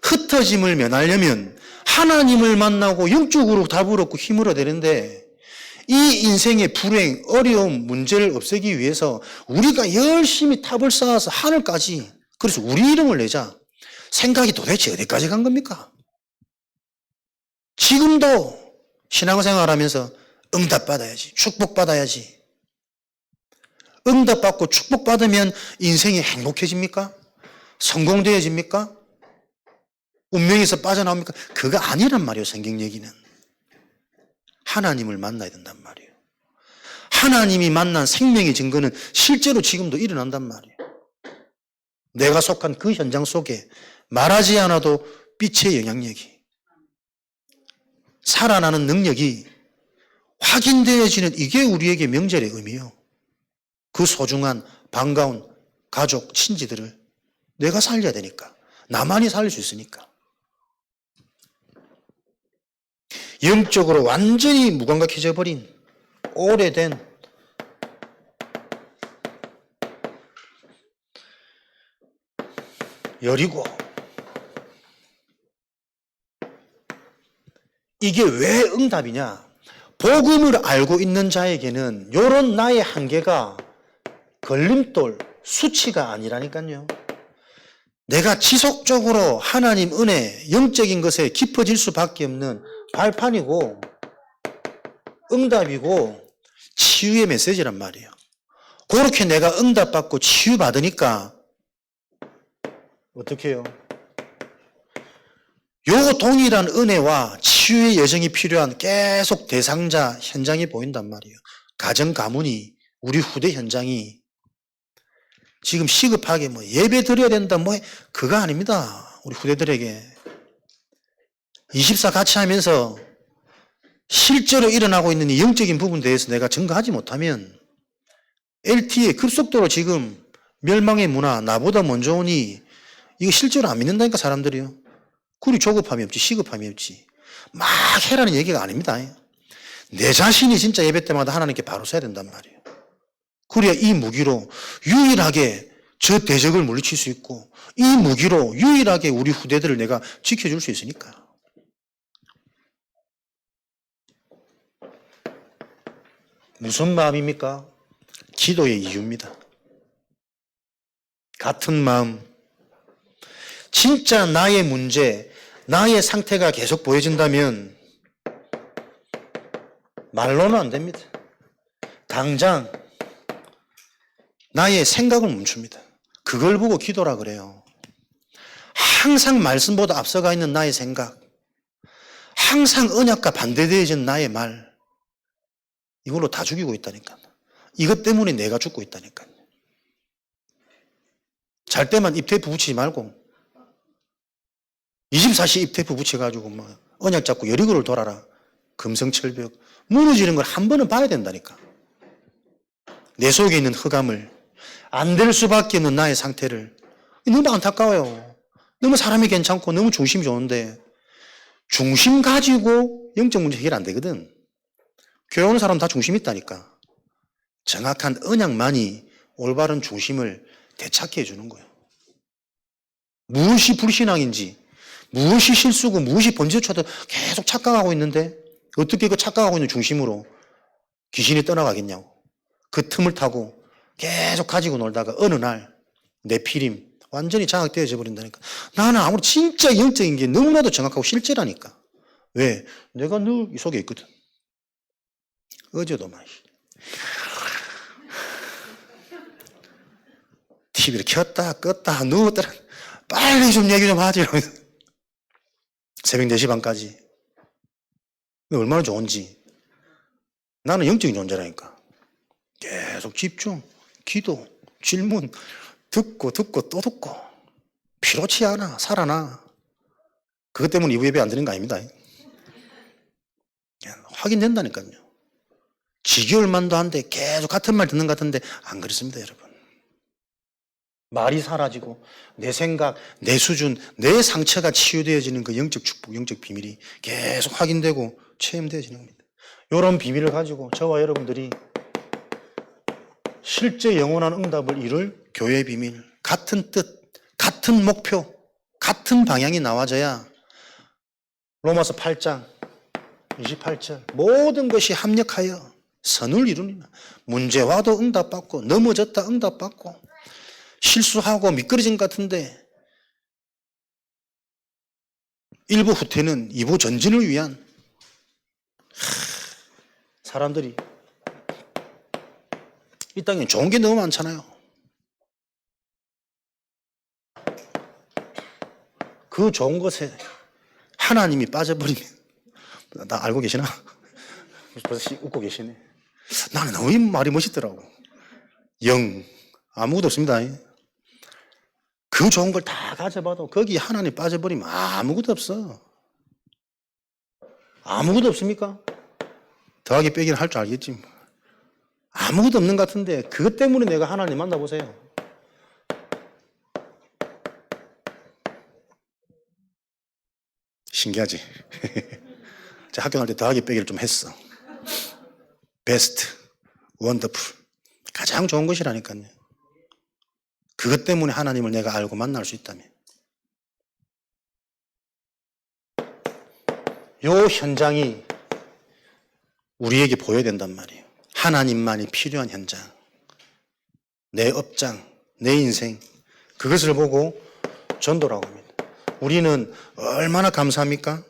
흩어짐을 면하려면 하나님을 만나고 영적으로 답을 얻고 힘을 얻어야 되는데 이 인생의 불행, 어려움, 문제를 없애기 위해서 우리가 열심히 탑을 쌓아서 하늘까지 그래서 우리 이름을 내자. 생각이 도대체 어디까지 간 겁니까? 지금도 신앙생활 하면서 응답받아야지, 축복받아야지. 응답받고 축복받으면 인생이 행복해집니까? 성공되어집니까? 운명에서 빠져나옵니까? 그거 아니란 말이에요. 성경 얘기는. 하나님을 만나야 된단 말이에요. 하나님이 만난 생명의 증거는 실제로 지금도 일어난단 말이에요. 내가 속한 그 현장 속에 말하지 않아도 빛의 영향력이 살아나는 능력이 확인되어지는 이게 우리에게 명절의 의미예요. 그 소중한 반가운 가족, 친지들을 내가 살려야 되니까. 나만이 살릴 수 있으니까. 영적으로 완전히 무감각해져 버린 오래된 여리고 이게 왜 응답이냐? 복음을 알고 있는 자에게는 이런 나의 한계가 걸림돌, 수치가 아니라니까요. 내가 지속적으로 하나님 은혜, 영적인 것에 깊어질 수밖에 없는 발판이고 응답이고 치유의 메시지란 말이에요. 그렇게 내가 응답받고 치유받으니까 어떻게 해요? 요 동일한 은혜와 치유의 여정이 필요한 계속 대상자 현장이 보인단 말이에요. 가정 가문이 우리 후대 현장이 지금 시급하게 뭐 예배 드려야 된다 뭐 그거 아닙니다. 우리 후대들에게 24 같이 하면서 실제로 일어나고 있는 이 영적인 부분에 대해서 내가 증거하지 못하면 LTE 급속도로 지금 멸망의 문화 나보다 먼저 오니 이거 실제로 안 믿는다니까 사람들이요. 그리 조급함이 없지 시급함이 없지 막 해라는 얘기가 아닙니다. 내 자신이 진짜 예배 때마다 하나님께 바로 서야 된단 말이에요. 그래야 이 무기로 유일하게 저 대적을 물리칠 수 있고 이 무기로 유일하게 우리 후대들을 내가 지켜줄 수 있으니까. 무슨 마음입니까? 기도의 이유입니다. 같은 마음, 진짜 나의 문제, 나의 상태가 계속 보여진다면 말로는 안 됩니다. 당장 나의 생각을 멈춥니다. 그걸 보고 기도라 그래요. 항상 말씀보다 앞서가 있는 나의 생각, 항상 언약과 반대되어진 나의 말, 이걸로 다 죽이고 있다니까. 이것 때문에 내가 죽고 있다니까. 잘 때만 입테이프 붙이지 말고 24시 입테이프 붙여가지고 뭐 언약 잡고 여리고를 돌아라. 금성철벽. 무너지는 걸 한 번은 봐야 된다니까. 내 속에 있는 흑암을, 안 될 수밖에 없는 나의 상태를. 너무 안타까워요. 너무 사람이 괜찮고 너무 중심이 좋은데 중심 가지고 영적 문제 해결 안 되거든. 교회 오는 사람 다 중심 있다니까. 정확한 언약만이 올바른 중심을 되찾게 해주는 거예요. 무엇이 불신앙인지, 무엇이 실수고 무엇이 번제쳐도 계속 착각하고 있는데 어떻게 그 착각하고 있는 중심으로 귀신이 떠나가겠냐고. 그 틈을 타고 계속 가지고 놀다가 어느 날 내 피림 완전히 장악되어져 버린다니까. 나는 아무리 진짜 영적인 게 너무나도 정확하고 실제라니까. 왜? 내가 늘 이 속에 있거든. 어제도 막 TV를 켰다 껐다 누웠더라. 빨리 좀 얘기 좀 하지. 새벽 4시 반까지. 얼마나 좋은지. 나는 영적인 존재라니까. 계속 집중, 기도, 질문, 듣고 또 듣고. 필요치 않아. 살아나. 그것 때문에 이부 예배 안 드리는 거 아닙니다. 확인된다니까요. 지겨울만도 한데 계속 같은 말 듣는 것 같은데 안 그렇습니다, 여러분. 말이 사라지고 내 생각, 내 수준, 내 상처가 치유되어지는 그 영적 축복, 영적 비밀이 계속 확인되고 체험되어지는 겁니다. 이런 비밀을 가지고 저와 여러분들이 실제 영원한 응답을 이룰 교회의 비밀, 같은 뜻, 같은 목표, 같은 방향이 나와져야 로마서 8장 28절 모든 것이 합력하여 선을 이루니라. 문제 와도 응답받고 넘어졌다 응답받고 실수하고 미끄러진 것 같은데 일부 후퇴는 이부 전진을 위한 사람들이 이 땅에 좋은 게 너무 많잖아요. 그 좋은 것에 하나님이 빠져버리면 나 알고 계시나? 벌써 웃고 계시네. 나는 너무 이 말이 멋있더라고. 아무것도 없습니다. 그 좋은 걸 다 가져봐도 거기 하나님 빠져버리면 아무것도 없어. 아무것도 없습니까? 더하기 빼기는 할 줄 알겠지. 아무것도 없는 것 같은데 그것 때문에 내가 하나님 만나보세요. 신기하지? 제가 학교 갈 때 더하기 빼기를 좀 했어. 베스트, 원더풀. 가장 좋은 것이라니까요. 그것 때문에 하나님을 내가 알고 만날 수 있다며. 요 현장이 우리에게 보여야 된단 말이에요. 하나님만이 필요한 현장. 내 업장, 내 인생. 그것을 보고 전도라고 합니다. 우리는 얼마나 감사합니까?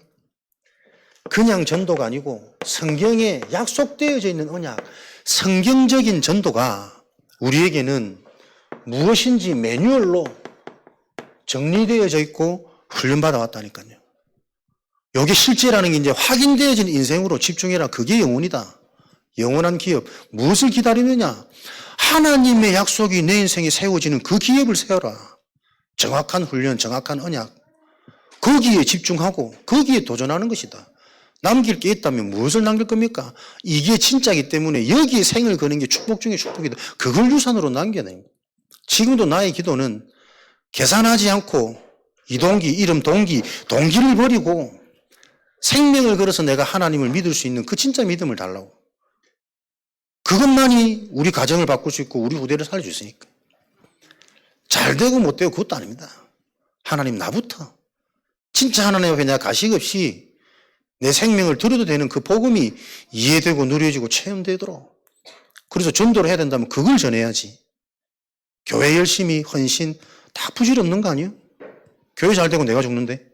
그냥 전도가 아니고 성경에 약속되어져 있는 언약, 성경적인 전도가 우리에게는 무엇인지 매뉴얼로 정리되어져 있고 훈련받아 왔다니까요. 여기 실제라는 게 이제 확인되어진 인생으로 집중해라. 그게 영혼이다. 영원한 기업. 무엇을 기다리느냐? 하나님의 약속이 내 인생에 세워지는 그 기업을 세워라. 정확한 훈련, 정확한 언약. 거기에 집중하고 거기에 도전하는 것이다. 남길 게 있다면 무엇을 남길 겁니까? 이게 진짜이기 때문에 여기에 생을 거는 게 축복 중에 축복이다. 그걸 유산으로 남겨야 됩니다. 지금도 나의 기도는 계산하지 않고 이동기, 이름 동기를 버리고 생명을 걸어서 내가 하나님을 믿을 수 있는 그 진짜 믿음을 달라고. 그것만이 우리 가정을 바꿀 수 있고 우리 후대를 살릴 수 있으니까. 잘 되고 못 되고 그것도 아닙니다. 하나님 나부터 진짜 하나님 앞에 내가 가식 없이 내 생명을 드려도 되는 그 복음이 이해되고 누려지고 체험되도록 그래서 전도를 해야 된다면 그걸 전해야지. 교회 열심히 헌신 다 부질없는 거 아니에요? 교회 잘 되고 내가 죽는데.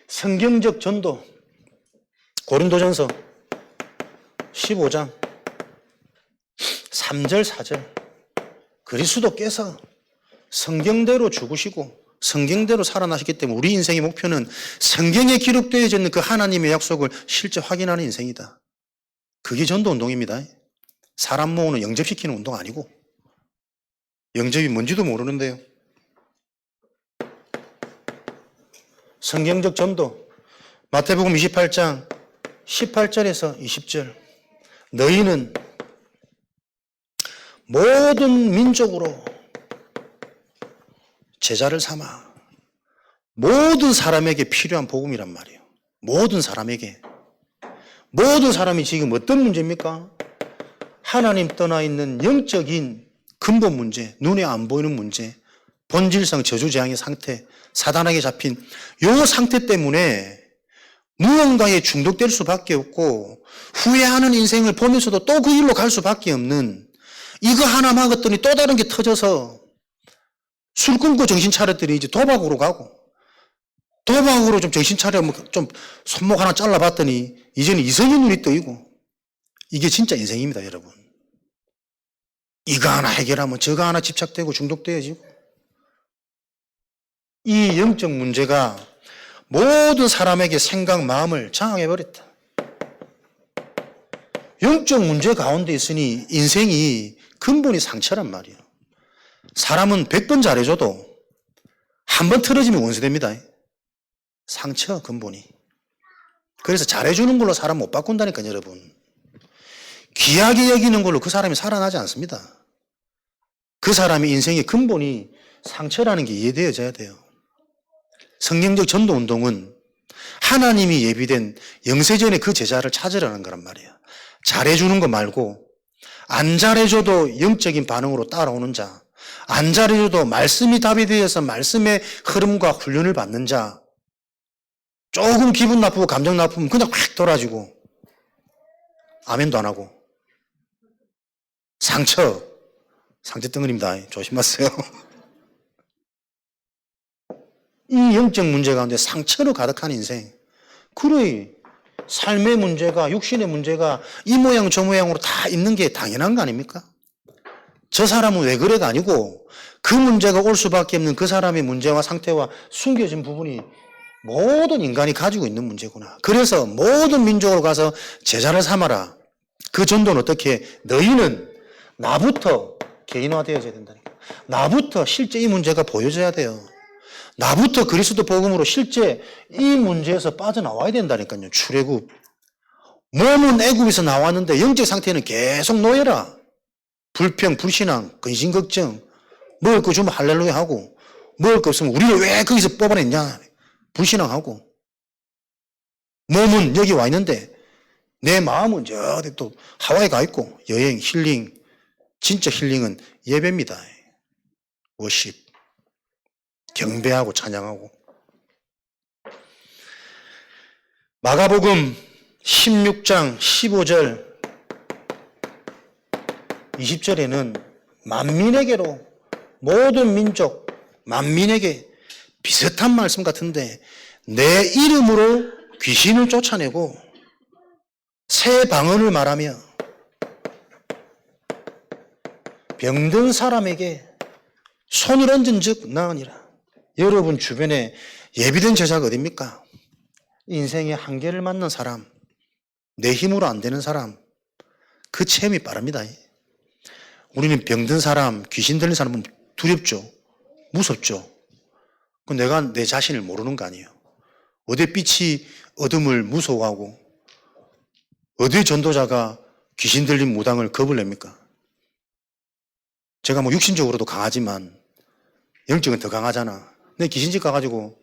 성경적 전도. 고린도전서 15장 3절 4절. 그리스도께서 성경대로 죽으시고 성경대로 살아나셨기 때문에 우리 인생의 목표는 성경에 기록되어 있는 그 하나님의 약속을 실제 확인하는 인생이다. 그게 전도 운동입니다. 사람 모으는 영접시키는 운동 아니고. 영접이 뭔지도 모르는데요. 성경적 전도. 마태복음 28장 18절에서 20절. 너희는 모든 민족으로 제자를 삼아. 모든 사람에게 필요한 복음이란 말이에요. 모든 사람에게. 모든 사람이 지금 어떤 문제입니까? 하나님 떠나 있는 영적인 근본 문제, 눈에 안 보이는 문제, 본질상 저주재앙의 상태, 사단에게 잡힌 이 상태 때문에 무언가에 중독될 수밖에 없고 후회하는 인생을 보면서도 또 그 일로 갈 수밖에 없는, 이거 하나 막았더니 또 다른 게 터져서 술 끊고 정신 차렸더니 이제 도박으로 가고, 도박으로 좀 정신 차려 좀 손목 하나 잘라봤더니 이제는 이성의 눈이 뜨이고. 이게 진짜 인생입니다, 여러분. 이거 하나 해결하면 저거 하나 집착되고 중독되어지고. 이 영적 문제가 모든 사람에게 생각, 마음을 장악해버렸다. 영적 문제 가운데 있으니 인생이 근본이 상처란 말이에요. 사람은 100번 잘해줘도 한 번 틀어지면 원수됩니다. 상처, 근본이. 그래서 잘해주는 걸로 사람 못 바꾼다니까요, 여러분. 귀하게 여기는 걸로 그 사람이 살아나지 않습니다. 그 사람의 인생의 근본이 상처라는 게 이해되어져야 돼요. 성경적 전도 운동은 하나님이 예비된 영세전에 그 제자를 찾으라는 거란 말이에요. 잘해주는 거 말고, 안 잘해줘도 영적인 반응으로 따라오는 자, 안 잘해줘도 말씀이 답이 되어서 말씀의 흐름과 훈련을 받는 자, 조금 기분 나쁘고 감정 나쁘면 그냥 확 돌아지고 아멘도 안 하고. 상처 덩어리입니다. 조심하세요. 이 영적 문제 가운데 상처로 가득한 인생. 그래, 삶의 문제가, 육신의 문제가 이 모양 저 모양으로 다 있는 게 당연한 거 아닙니까? 저 사람은 왜 그래가 아니고 그 문제가 올 수밖에 없는 그 사람의 문제와 상태와 숨겨진 부분이 모든 인간이 가지고 있는 문제구나. 그래서 모든 민족으로 가서 제자를 삼아라. 그 전도는 어떻게? 너희는 나부터 개인화되어져야 된다니까. 나부터 실제 이 문제가 보여져야 돼요. 나부터 그리스도 복음으로 실제 이 문제에서 빠져나와야 된다니까요. 출애굽. 몸은 애굽에서 나왔는데 영적 상태는 계속 놓여라. 불평, 불신앙, 근심, 걱정. 먹을 거 주면 할렐루야 하고, 먹을 거 없으면 우리를 왜 거기서 뽑아냈냐. 불신앙하고. 몸은 여기 와 있는데 내 마음은 저 또 하와이 가 있고. 여행, 힐링. 진짜 힐링은 예배입니다. 워십. 경배하고 찬양하고. 마가복음 16장 15절 20절에는 만민에게로, 모든 민족 만민에게 비슷한 말씀 같은데, 내 이름으로 귀신을 쫓아내고 새 방언을 말하며 병든 사람에게 손을 얹은 즉 나으니라. 여러분 주변에 예비된 제자가 어딥니까? 인생의 한계를 맞는 사람, 내 힘으로 안 되는 사람, 그 체험이 빠릅니다. 우리는 병든 사람, 귀신 들린 사람은 두렵죠. 무섭죠. 내가 내 자신을 모르는 거 아니에요. 어디 빛이 어둠을 무서워하고 어디 전도자가 귀신 들린 무당을 겁을 냅니까? 제가 뭐 육신적으로도 강하지만 영적은 더 강하잖아. 내 귀신집 가가지고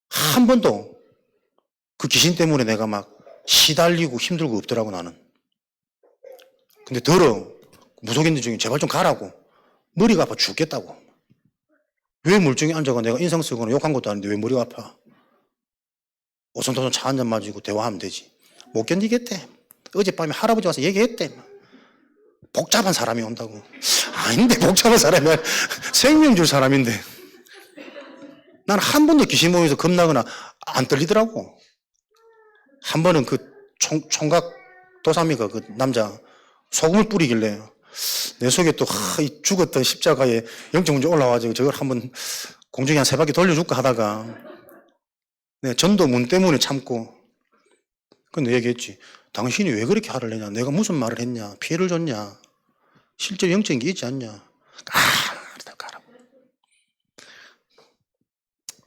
한 번도 그 귀신 때문에 내가 막 시달리고 힘들고 없더라고, 나는. 근데 무속인들 중에 제발 좀 가라고. 머리가 아파 죽겠다고. 왜 물중에 앉아가 내가 인상 쓰거나 욕한 것도 아닌데 왜 머리가 아파? 오손도손 차 한잔 마시고 대화하면 되지. 못 견디겠대. 어젯밤에 할아버지 와서 얘기했대. 복잡한 사람이 온다고. 아닌데, 복잡한 사람이 아니라 생명 줄 사람인데. 난 한 번도 귀신 보면서 겁나거나 안 떨리더라고. 한 번은 그 총각 도사미가 그 남자 소금을 뿌리길래 내 속에 또 이 죽었던 십자가에 영적 문제 올라와가지고 저걸 한번 공중에 한 3바퀴 돌려줄까 하다가 내 전도 문 때문에 참고. 근데 얘기했지. 당신이 왜 그렇게 화를 내냐? 내가 무슨 말을 했냐? 피해를 줬냐? 실제 영적인 게 있지 않냐? 가라고.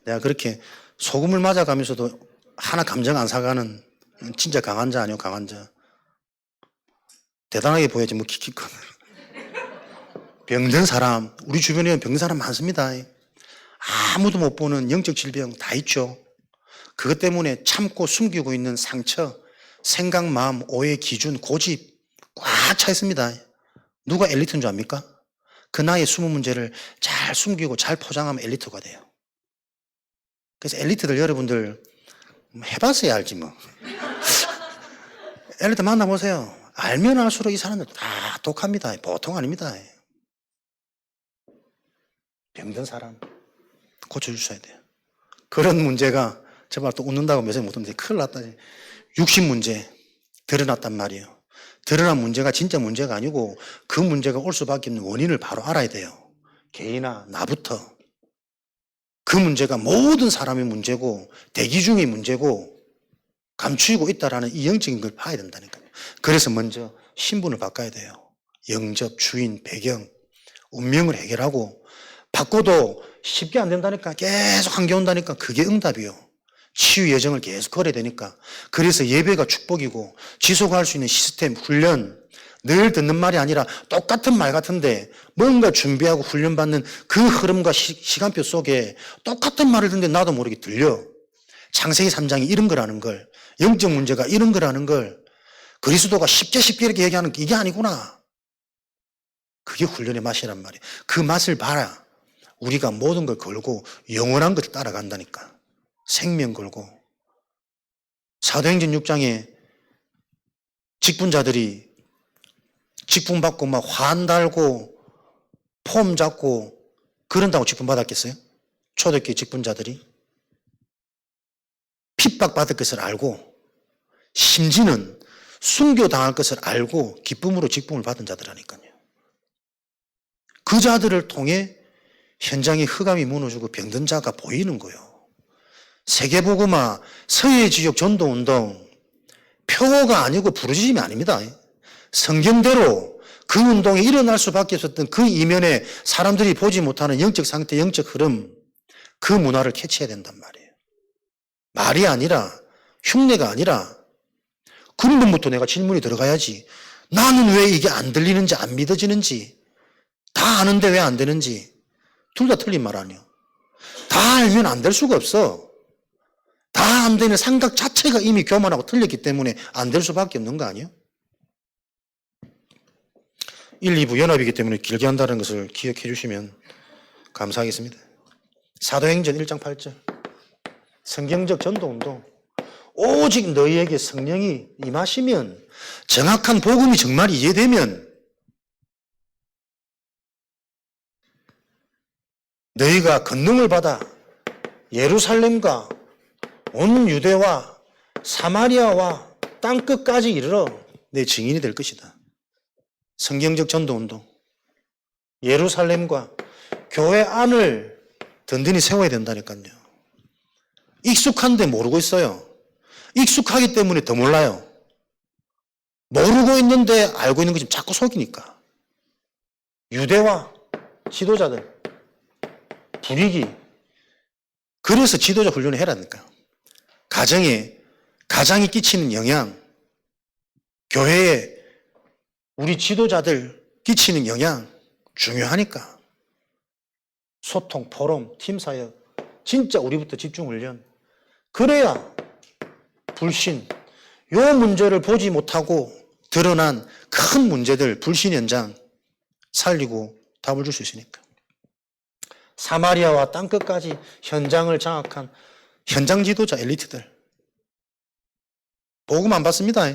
내가 그렇게 소금을 맞아가면서도 하나 감정 안 사가는 진짜 강한 자 아니요, 강한 자. 대단하게 보여야지, 뭐, 킥킥거려. 병든 사람, 우리 주변에 병든 사람 많습니다. 아무도 못 보는 영적 질병 다 있죠. 그것 때문에 참고 숨기고 있는 상처, 생각, 마음, 오해, 기준, 고집 꽉 차 있습니다. 누가 엘리트인 줄 압니까? 그 나이에 숨은 문제를 잘 숨기고 잘 포장하면 엘리트가 돼요. 그래서 엘리트들 여러분들 해봤어야 알지 뭐. 엘리트 만나보세요. 알면 알수록 이 사람들 다 독합니다. 보통 아닙니다. 병든 사람 고쳐주셔야 돼요. 그런 문제가 제발 또 웃는다고 몇세 못 웃는데 큰일 났다. 육신 문제 드러났단 말이에요. 드러난 문제가 진짜 문제가 아니고 그 문제가 올 수밖에 없는 원인을 바로 알아야 돼요. 개인아 나부터. 그 문제가 모든 사람의 문제고 대기 중의 문제고 감추고 있다라는 이 영적인 걸 봐야 된다니까요. 그래서 먼저 신분을 바꿔야 돼요. 영접, 주인, 배경, 운명을 해결하고 바꿔도 쉽게 안 된다니까. 계속 한겨운다니까. 그게 응답이요. 치유 여정을 계속 걸어야 되니까. 그래서 예배가 축복이고 지속할 수 있는 시스템, 훈련, 늘 듣는 말이 아니라 똑같은 말 같은데 뭔가 준비하고 훈련받는 그 흐름과 시간표 속에 똑같은 말을 듣는데 나도 모르게 들려. 창세기 3장이 이런 거라는 걸, 영적 문제가 이런 거라는 걸 그리스도가 쉽게 이렇게 얘기하는 게 이게 아니구나. 그게 훈련의 맛이란 말이에요. 그 맛을 봐라. 우리가 모든 걸 걸고 영원한 것을 따라간다니까. 생명 걸고. 사도행전 6장에 직분자들이 직분 받고 막 환 달고 폼 잡고 그런다고 직분 받았겠어요? 초대교회 직분자들이 핍박받을 것을 알고 심지어는 순교당할 것을 알고 기쁨으로 직분을 받은 자들이라니까요. 그 자들을 통해 현장에 흑암이 무너지고 병든 자가 보이는 거예요. 세계복음화, 서해지역 전도운동, 표가 아니고 부르짖음이 아닙니다. 성경대로 그 운동이 일어날 수밖에 없었던 그 이면에 사람들이 보지 못하는 영적 상태, 영적 흐름, 그 문화를 캐치해야 된단 말이에요. 말이 아니라, 흉내가 아니라, 근본부터 내가 질문이 들어가야지. 나는 왜 이게 안 들리는지, 안 믿어지는지, 다 아는데 왜 안 되는지, 둘 다 틀린 말 아니에요. 다 알면 안 될 수가 없어. 다 안 되는 생각 자체가 이미 교만하고 틀렸기 때문에 안 될 수밖에 없는 거 아니에요? 1, 2부 연합이기 때문에 길게 한다는 것을 기억해 주시면 감사하겠습니다. 사도행전 1장 8절. 성경적 전도운동. 오직 너희에게 성령이 임하시면 정확한 복음이 정말 이해되면 너희가 권능을 받아 예루살렘과 온 유대와 사마리아와 땅끝까지 이르러 내 증인이 될 것이다. 성경적 전도운동. 예루살렘과 교회 안을 든든히 세워야 된다니까요. 익숙한데 모르고 있어요. 익숙하기 때문에 더 몰라요. 모르고 있는데 알고 있는 것이 자꾸 속이니까. 유대와 지도자들, 분위기. 그래서 지도자 훈련을 해라니까요. 가장이 끼치는 영향, 교회에 우리 지도자들 끼치는 영향 중요하니까. 소통, 포럼, 팀사역, 진짜 우리부터 집중훈련. 그래야 불신, 요 문제를 보지 못하고 드러난 큰 문제들, 불신 현장 살리고 답을 줄 수 있으니까. 사마리아와 땅끝까지 현장을 장악한 현장 지도자 엘리트들. 복음 안 받습니다.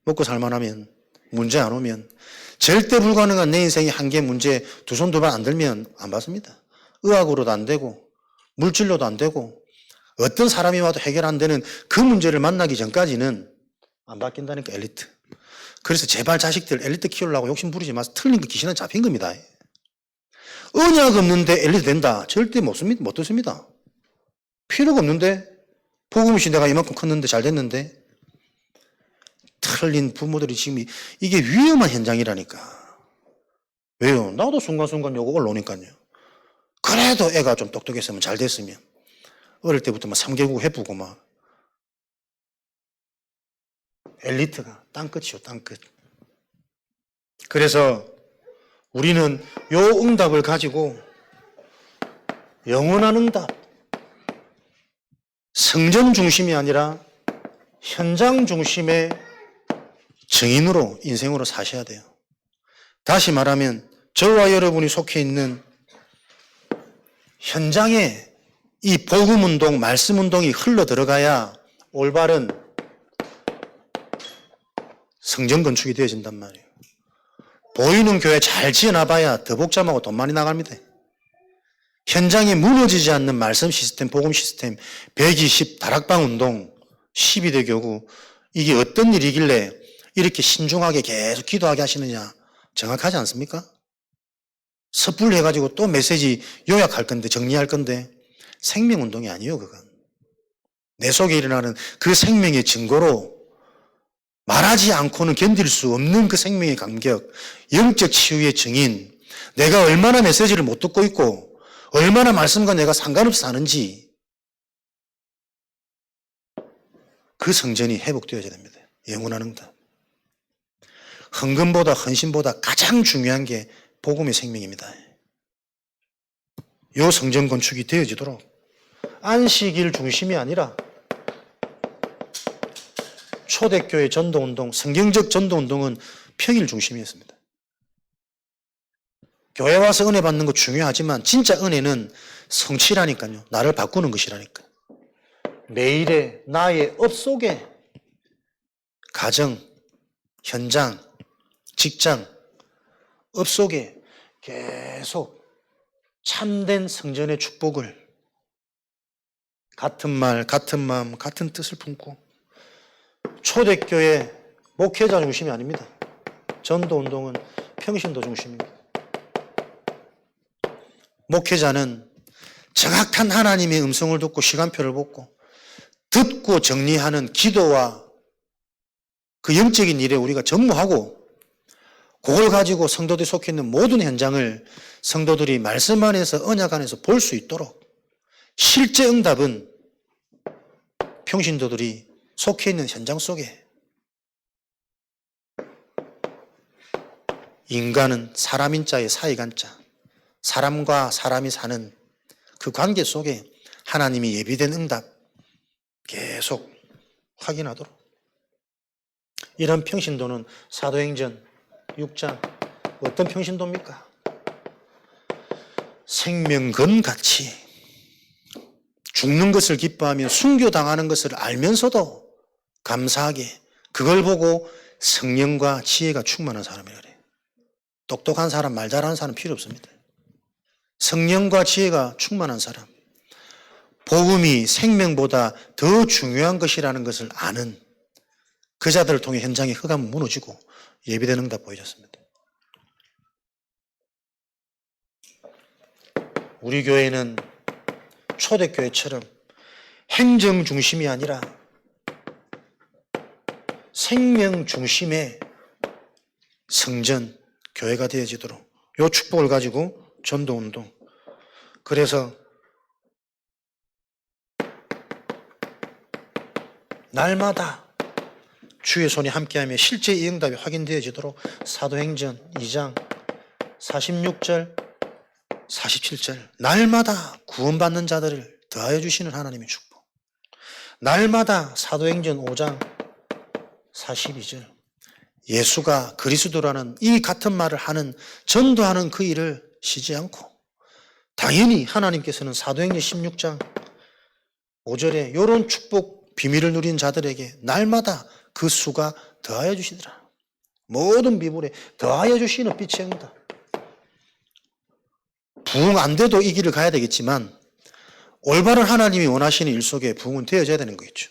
먹고 살만하면, 문제 안 오면, 절대 불가능한 내 인생의 한계 문제 두 손 두 발 안 들면 안 받습니다. 의학으로도 안 되고 물질로도 안 되고 어떤 사람이 와도 해결 안 되는 그 문제를 만나기 전까지는 안 바뀐다니까, 엘리트. 그래서 제발 자식들 엘리트 키우려고 욕심 부리지 마세요. 틀린 거 귀신은 잡힌 겁니다. 언약 없는데 엘리트 된다. 절대 못 듣습니다. 필요가 없는데, 복음 없이 내가 이만큼 컸는데 잘 됐는데, 틀린 부모들이 지금 이게 위험한 현장이라니까. 왜요? 나도 순간순간 요거 올라오니까요. 그래도 애가 좀 똑똑했으면 잘 됐으면 어릴 때부터 막 3개국 해보고 막 엘리트가 땅끝이요, 땅끝. 그래서 우리는 요 응답을 가지고 영원한 응답, 성전 중심이 아니라 현장 중심의 증인으로 인생으로 사셔야 돼요. 다시 말하면 저와 여러분이 속해 있는 현장에 이 복음운동, 말씀운동이 흘러 들어가야 올바른 성전 건축이 되어진단 말이에요. 보이는 교회 잘 지어놔봐야 더 복잡하고 돈 많이 나갑니다. 현장에 무너지지 않는 말씀 시스템, 복음 시스템, 120 다락방 운동, 12대 교구, 이게 어떤 일이길래 이렇게 신중하게 계속 기도하게 하시느냐, 정확하지 않습니까? 섣불리 해가지고 또 메시지 요약할 건데, 정리할 건데, 생명운동이 아니에요, 그건. 내 속에 일어나는 그 생명의 증거로 말하지 않고는 견딜 수 없는 그 생명의 감격, 영적 치유의 증인, 내가 얼마나 메시지를 못 듣고 있고, 얼마나 말씀과 내가 상관없이 사는지, 그 성전이 회복되어야 됩니다. 영원한 응답. 헌금보다 헌신보다 가장 중요한 게 복음의 생명입니다. 요 성전 건축이 되어지도록 안식일 중심이 아니라 초대교회 전도운동, 성경적 전도운동은 평일 중심이었습니다. 교회 와서 은혜 받는 거 중요하지만 진짜 은혜는 성취라니까요. 나를 바꾸는 것이라니까. 매일의 나의 업 속에 가정, 현장, 직장, 업 속에 계속 참된 성전의 축복을 같은 말, 같은 마음, 같은 뜻을 품고 초대교회 목회자 중심이 아닙니다. 전도운동은 평신도 중심입니다. 목회자는 정확한 하나님의 음성을 듣고 시간표를 듣고 정리하는 기도와 그 영적인 일에 우리가 전무하고 그걸 가지고 성도들이 속해 있는 모든 현장을 성도들이 말씀 안에서 언약 안에서 볼 수 있도록 실제 응답은 평신도들이 속해 있는 현장 속에 인간은 사람인 자의 사이간자 사람과 사람이 사는 그 관계 속에 하나님이 예비된 응답 계속 확인하도록 이런 평신도는 사도행전 6장 어떤 평신도입니까? 생명건같이 죽는 것을 기뻐하며 순교당하는 것을 알면서도 감사하게 그걸 보고 성령과 지혜가 충만한 사람이라 그래요. 똑똑한 사람, 말 잘하는 사람 필요 없습니다. 성령과 지혜가 충만한 사람, 복음이 생명보다 더 중요한 것이라는 것을 아는 그 자들을 통해 현장의 흑암은 무너지고 예비된 응답 보여줬습니다. 우리 교회는 초대교회처럼 행정 중심이 아니라 생명 중심의 성전, 교회가 되어지도록 이 축복을 가지고 전도운동. 그래서 날마다 주의 손이 함께하며 실제 이 응답이 확인되어지도록 사도행전 2장 46절 47절 날마다 구원받는 자들을 더하여 주시는 하나님의 축복. 날마다 사도행전 5장 42절 예수가 그리스도라는 이 같은 말을 하는 전도하는 그 일을 쉬지 않고 당연히 하나님께서는 사도행전 16장 5절에 이런 축복 비밀을 누린 자들에게 날마다 그 수가 더하여 주시더라. 모든 비불에 더하여 주시는 빛의 응답. 부흥 안 돼도 이 길을 가야 되겠지만 올바른 하나님이 원하시는 일 속에 부흥은 되어져야 되는 거겠죠.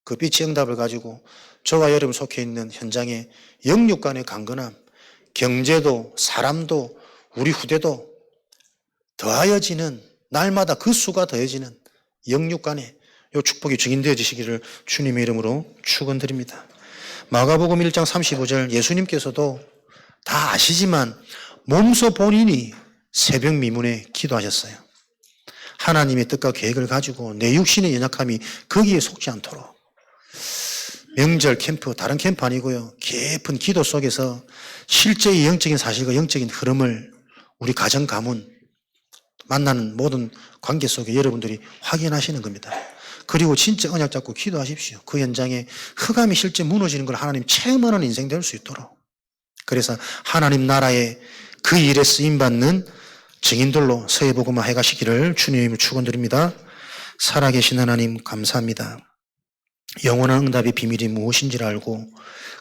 그 빛의 응답을 가지고 저와 여러분 속해 있는 현장에 영육 간의 강건함, 경제도 사람도 우리 후대도 더하여지는, 날마다 그 수가 더해지는 영육 간의 이 축복이 증인되어지시기를 주님의 이름으로 축원드립니다. 마가복음 1장 35절, 예수님께서도 다 아시지만 몸소 본인이 새벽 미문에 기도하셨어요. 하나님의 뜻과 계획을 가지고 내 육신의 연약함이 거기에 속지 않도록. 명절 캠프, 다른 캠프 아니고요, 깊은 기도 속에서 실제의 영적인 사실과 영적인 흐름을 우리 가정 가문 만나는 모든 관계 속에 여러분들이 확인하시는 겁니다. 그리고 진짜 언약 잡고 기도하십시오. 그 현장에 흑암이 실제 무너지는 걸 하나님 체험하는 인생 될 수 있도록. 그래서 하나님 나라의 그 일에 쓰임받는 증인들로 서해복음화 해가시기를 주님을 축원드립니다. 살아계신 하나님 감사합니다. 영원한 응답의 비밀이 무엇인지를 알고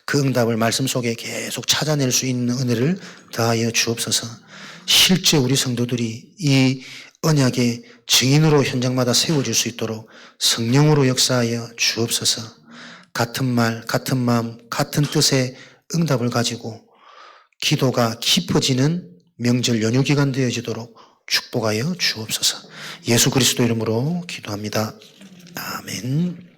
그 응답을 말씀 속에 계속 찾아낼 수 있는 은혜를 더하여 주옵소서. 실제 우리 성도들이 이 언약의 증인으로 현장마다 세워질 수 있도록 성령으로 역사하여 주옵소서. 같은 말, 같은 마음, 같은 뜻의 응답을 가지고 기도가 깊어지는 명절 연휴 기간 되어지도록 축복하여 주옵소서. 예수 그리스도 이름으로 기도합니다. 아멘.